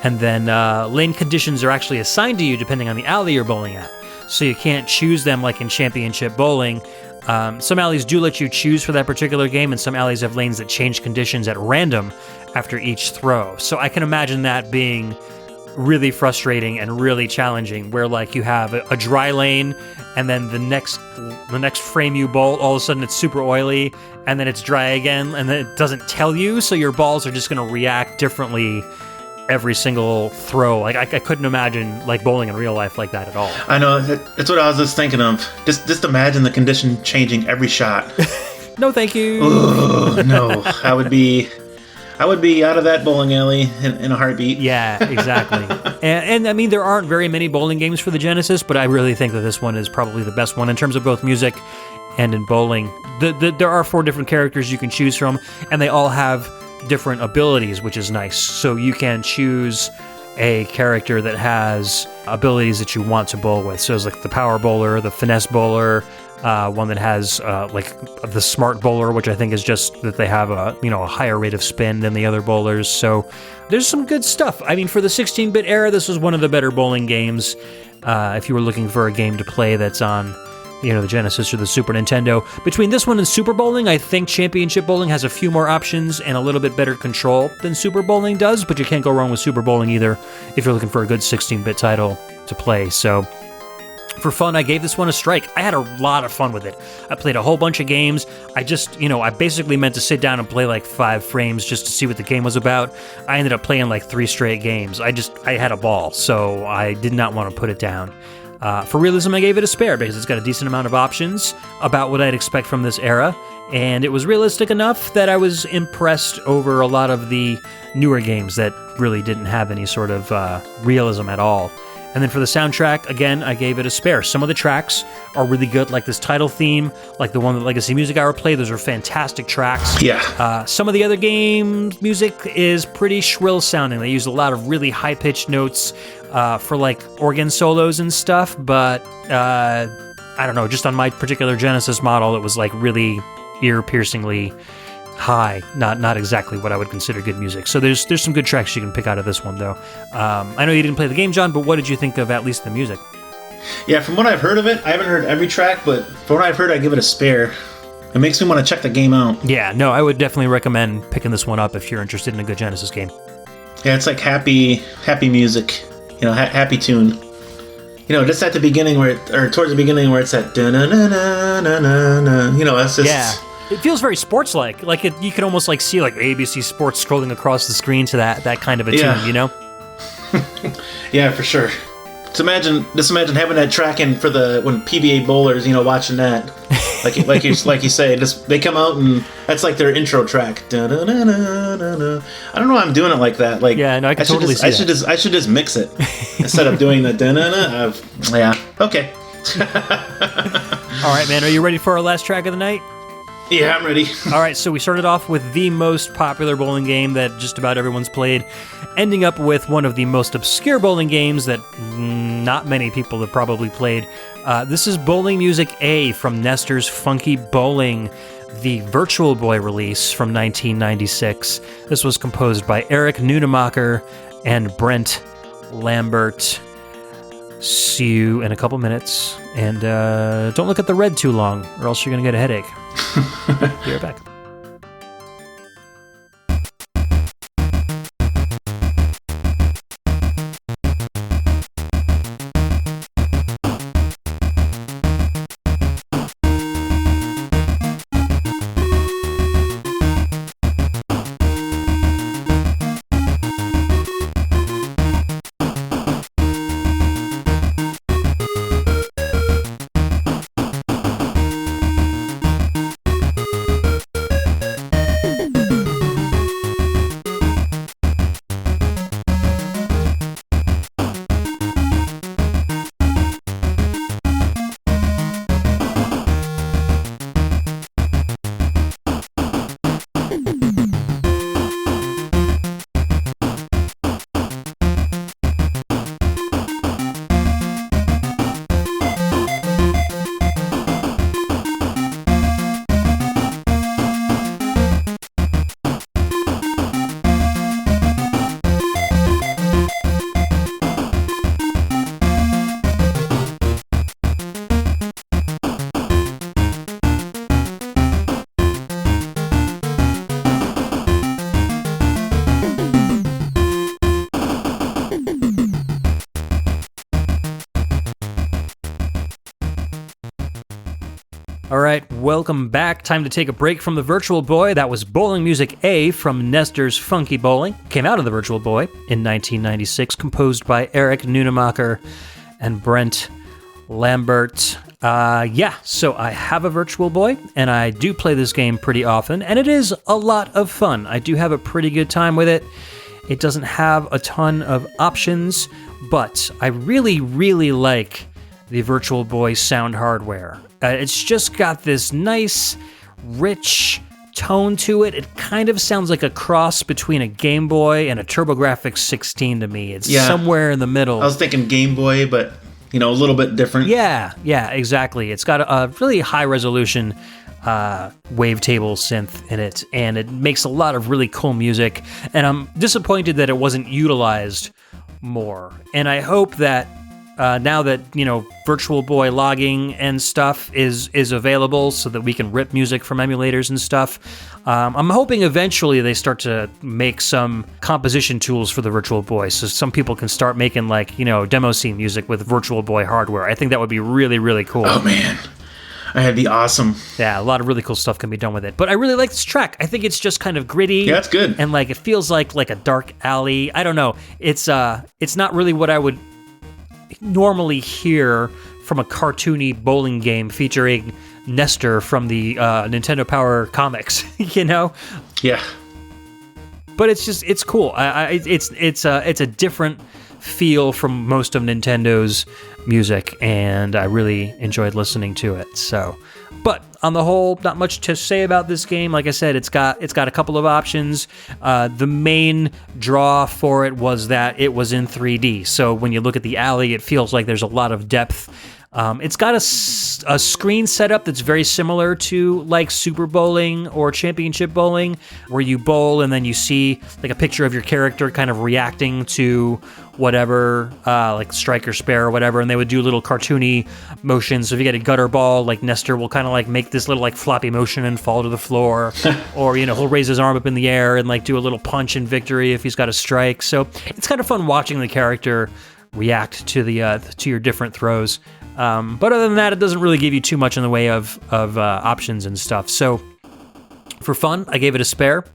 And then lane conditions are actually assigned to you depending on the alley you're bowling at. So you can't choose them like in Championship Bowling. Some alleys do let you choose for that particular game, and some alleys have lanes that change conditions at random after each throw. So I can imagine that being really frustrating and really challenging, where like you have a dry lane, and then the next frame you bowl, all of a sudden it's super oily, and then it's dry again, and then it doesn't tell you, so your balls are just going to react differently every single throw. Like I couldn't imagine like bowling in real life like that at all. I know, that's what I was just thinking of. Just imagine the condition changing every shot. No, thank you. Oh, no, I would be out of that bowling alley in a heartbeat. Yeah, exactly. and I mean, there aren't very many bowling games for the Genesis, but I really think that this one is probably the best one in terms of both music and in bowling. There are 4 different characters you can choose from, and they all have different abilities, which is nice. So you can choose a character that has abilities that you want to bowl with. So it's like the power bowler, the finesse bowler, one that has like the smart bowler, which I think is just that they have a higher rate of spin than the other bowlers. So there's some good stuff. I mean, for the 16-bit era, this was one of the better bowling games. If you were looking for a game to play that's on the Genesis or the Super Nintendo. Between this one and Super Bowling, I think Championship Bowling has a few more options and a little bit better control than Super Bowling does, but you can't go wrong with Super Bowling either if you're looking for a good 16-bit title to play. So for fun, I gave this one a strike. I had a lot of fun with it. I played a whole bunch of games. I just, I basically meant to sit down and play like 5 frames just to see what the game was about. I ended up playing like 3 straight games. I had a ball, so I did not want to put it down. For realism, I gave it a spare because it's got a decent amount of options about what I'd expect from this era, and it was realistic enough that I was impressed over a lot of the newer games that really didn't have any sort of realism at all. And then for the soundtrack, again, I gave it a spare. Some of the tracks are really good, like this title theme, like the one that Legacy Music Hour played. Those are fantastic tracks. Yeah. Some of the other games' music is pretty shrill sounding. They use a lot of really high-pitched notes for like organ solos and stuff, but I don't know, just on my particular Genesis model, it was like really ear-piercingly high, not exactly what I would consider good music. So there's some good tracks you can pick out of this one, though. I know you didn't play the game, John, but what did you think of at least the music? Yeah, from what I've heard of it, I haven't heard every track, but from what I've heard, I give it a spare. It makes me want to check the game out. Yeah, no, I would definitely recommend picking this one up if you're interested in a good Genesis game. Yeah, it's like happy music, happy tune. Just at the beginning or towards the beginning where it's at da-na-na-na-na-na-na, it's just... Yeah. It feels very sports-like. Like you can almost like see like ABC Sports scrolling across the screen to that kind of a tune, Yeah, for sure. Just imagine having that track in for when PBA bowlers, watching that. Like you say, they come out and that's like their intro track. Da-da-da-da-da-da. I don't know why I'm doing it like that. Like, yeah, no, I can totally see that. I should just mix it instead of doing the da-na-na. Yeah, okay. All right, man. Are you ready for our last track of the night? Yeah, I'm ready. All right, so we started off with the most popular bowling game that just about everyone's played, ending up with one of the most obscure bowling games that not many people have probably played. This is Bowling Music A from Nestor's Funky Bowling, the Virtual Boy release from 1996. This was composed by Eric Nunemacher and Brent Lambert. see you in a couple minutes. And don't look at the red too long, or else you're going to get a headache. Be right back. All right, welcome back. Time to take a break from the Virtual Boy. That was Bowling Music A from Nestor's Funky Bowling. Came out of the Virtual Boy in 1996, composed by Eric Nunemacher and Brent Lambert. So I have a Virtual Boy, and I do play this game pretty often, and it is a lot of fun. I do have a pretty good time with it. It doesn't have a ton of options, but I really, really like the Virtual Boy sound hardware. It's just got this nice, rich tone to it. It kind of sounds like a cross between a Game Boy and a TurboGrafx 16 to me. It's somewhere in the middle. I was thinking Game Boy, but, a little bit different. Yeah, exactly. It's got a really high-resolution wavetable synth in it, and it makes a lot of really cool music, and I'm disappointed that it wasn't utilized more. And I hope that now that, Virtual Boy logging and stuff is available so that we can rip music from emulators and stuff, I'm hoping eventually they start to make some composition tools for the Virtual Boy so some people can start making, demo scene music with Virtual Boy hardware. I think that would be really, really cool. Oh, man. That'd be awesome. Yeah, a lot of really cool stuff can be done with it. But I really like this track. I think it's just kind of gritty. Yeah, it's good. And, it feels like a dark alley. I don't know. It's not really what I would normally hear from a cartoony bowling game featuring Nestor from the Nintendo Power comics, Yeah. But it's cool. It's a different feel from most of Nintendo's music, and I really enjoyed listening to it. So, but on the whole, not much to say about this game. Like I said, it's got a couple of options. The main draw for it was that it was in 3D. So when you look at the alley, it feels like there's a lot of depth. It's got a screen setup that's very similar to Super Bowling or Championship Bowling, where you bowl and then you see a picture of your character kind of reacting to whatever, strike or spare or whatever, and they would do little cartoony motions. So if you get a gutter ball, Nestor will kind of make this little floppy motion and fall to the floor, or he'll raise his arm up in the air and do a little punch in victory if he's got a strike. So it's kind of fun watching the character react to to your different throws. But other than that, it doesn't really give you too much in the way of options and stuff. So for fun, I gave it a spare,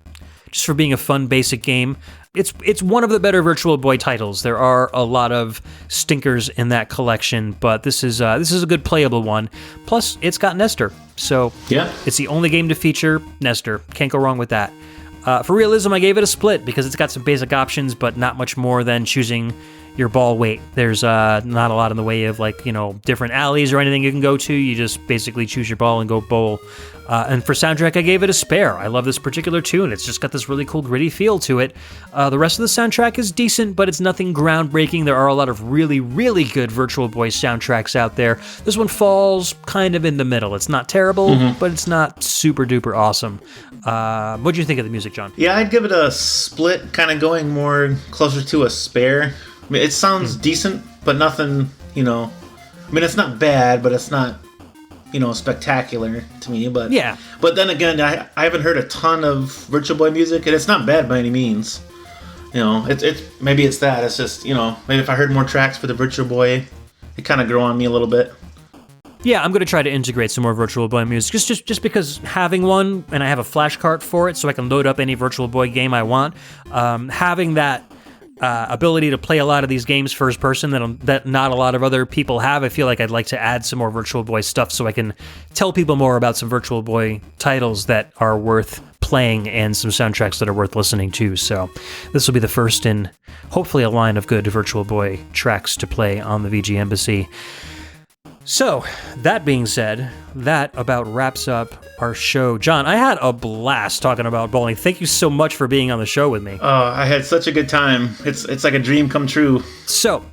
just for being a fun basic game. It's one of the better Virtual Boy titles. There are a lot of stinkers in that collection, but this is a good playable one. Plus, it's got Nestor, so yeah, it's the only game to feature Nestor. Can't go wrong with that. For realism, I gave it a split because it's got some basic options, but not much more than choosing your ball weight. There's not a lot in the way of different alleys or anything you can go to. You just basically choose your ball and go bowl. And for soundtrack, I gave it a spare. I love this particular tune. It's just got this really cool gritty feel to it. The rest of the soundtrack is decent, but it's nothing groundbreaking. There are a lot of really, really good Virtual Boy soundtracks out there. This one falls kind of in the middle. It's not terrible, but it's not super duper awesome. What do you think of the music, John? Yeah, I'd give it a split, kind of going more closer to a spare. I mean, it sounds decent, but nothing, you know. I mean, it's not bad, but it's not, you know, spectacular to me. But Yeah. But then again, I haven't heard a ton of Virtual Boy music, and it's not bad by any means. You know, it's maybe it's that. It's just, you know, maybe if I heard more tracks for the Virtual Boy, it kind of grow on me a little bit. Yeah, I'm going to try to integrate some more Virtual Boy music, just because having one, and I have a flash cart for it, so I can load up any Virtual Boy game I want. Having that ability to play a lot of these games first person that not a lot of other people have, I feel like I'd like to add some more Virtual Boy stuff so I can tell people more about some Virtual Boy titles that are worth playing and some soundtracks that are worth listening to. So this will be the first in hopefully a line of good Virtual Boy tracks to play on the VGMbassy. So, that being said, that about wraps up our show. John, I had a blast talking about bowling. Thank you so much for being on the show with me. Oh, I had such a good time. It's like a dream come true. So,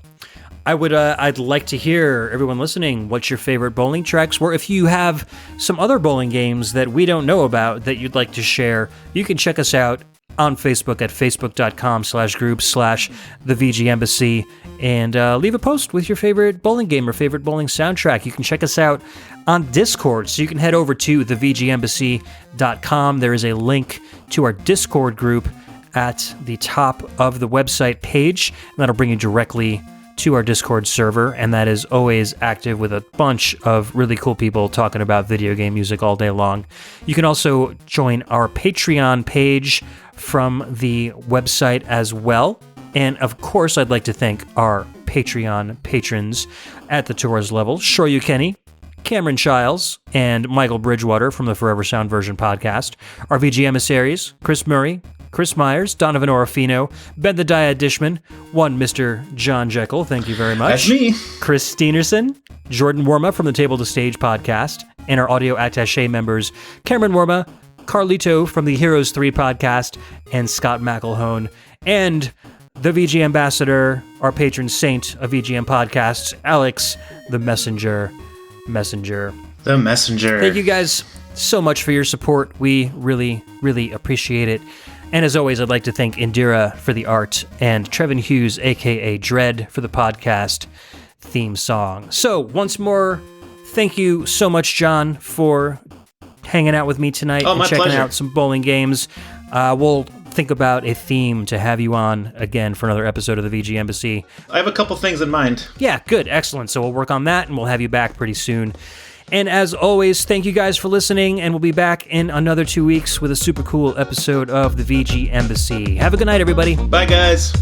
I'd like to hear, everyone listening, what your favorite bowling tracks were. If you have some other bowling games that we don't know about that you'd like to share, you can check us out on Facebook at facebook.com/group/thevgmbassy and leave a post with your favorite bowling game or favorite bowling soundtrack. You can check us out on Discord, so you can head over to thevgmbassy.com. There is a link to our Discord group at the top of the website page, and that'll bring you directly to our Discord server, and that is always active with a bunch of really cool people talking about video game music all day long. You can also join our Patreon page from the website as well. And of course, I'd like to thank our Patreon patrons at the Tours level: Shoryu Kenny, Cameron Childs, and Michael Bridgewater from the Forever Sound Version podcast. Our VG emissaries: Chris Murray, Chris Myers, Donovan Orofino, Ben the Dyad Dishman, one Mr. John Jekel, thank you very much. That's me. Chris Steenerson, Jordan Worma from the Table to Stage podcast, and our audio attaché members, Cameron Worma, Carlito from the Heroes 3 podcast, and Scott McElhone, and the VG Ambassador, our patron saint of VGM podcasts, Alex, the Messenger. The Messenger. Thank you guys so much for your support. We really, really appreciate it. And as always, I'd like to thank Indira for the art and Trevin Hughes, a.k.a. Dread, for the podcast theme song. So, once more, thank you so much, John, for hanging out with me tonight and checking pleasure. out some bowling games. We'll think about a theme to have you on again for another episode of the VGMbassy. I have a couple things in mind. Yeah, good. Excellent. So we'll work on that, and we'll have you back pretty soon. And as always, thank you guys for listening, and we'll be back in another 2 weeks with a super cool episode of the VGMbassy. Have a good night, everybody. Bye, guys.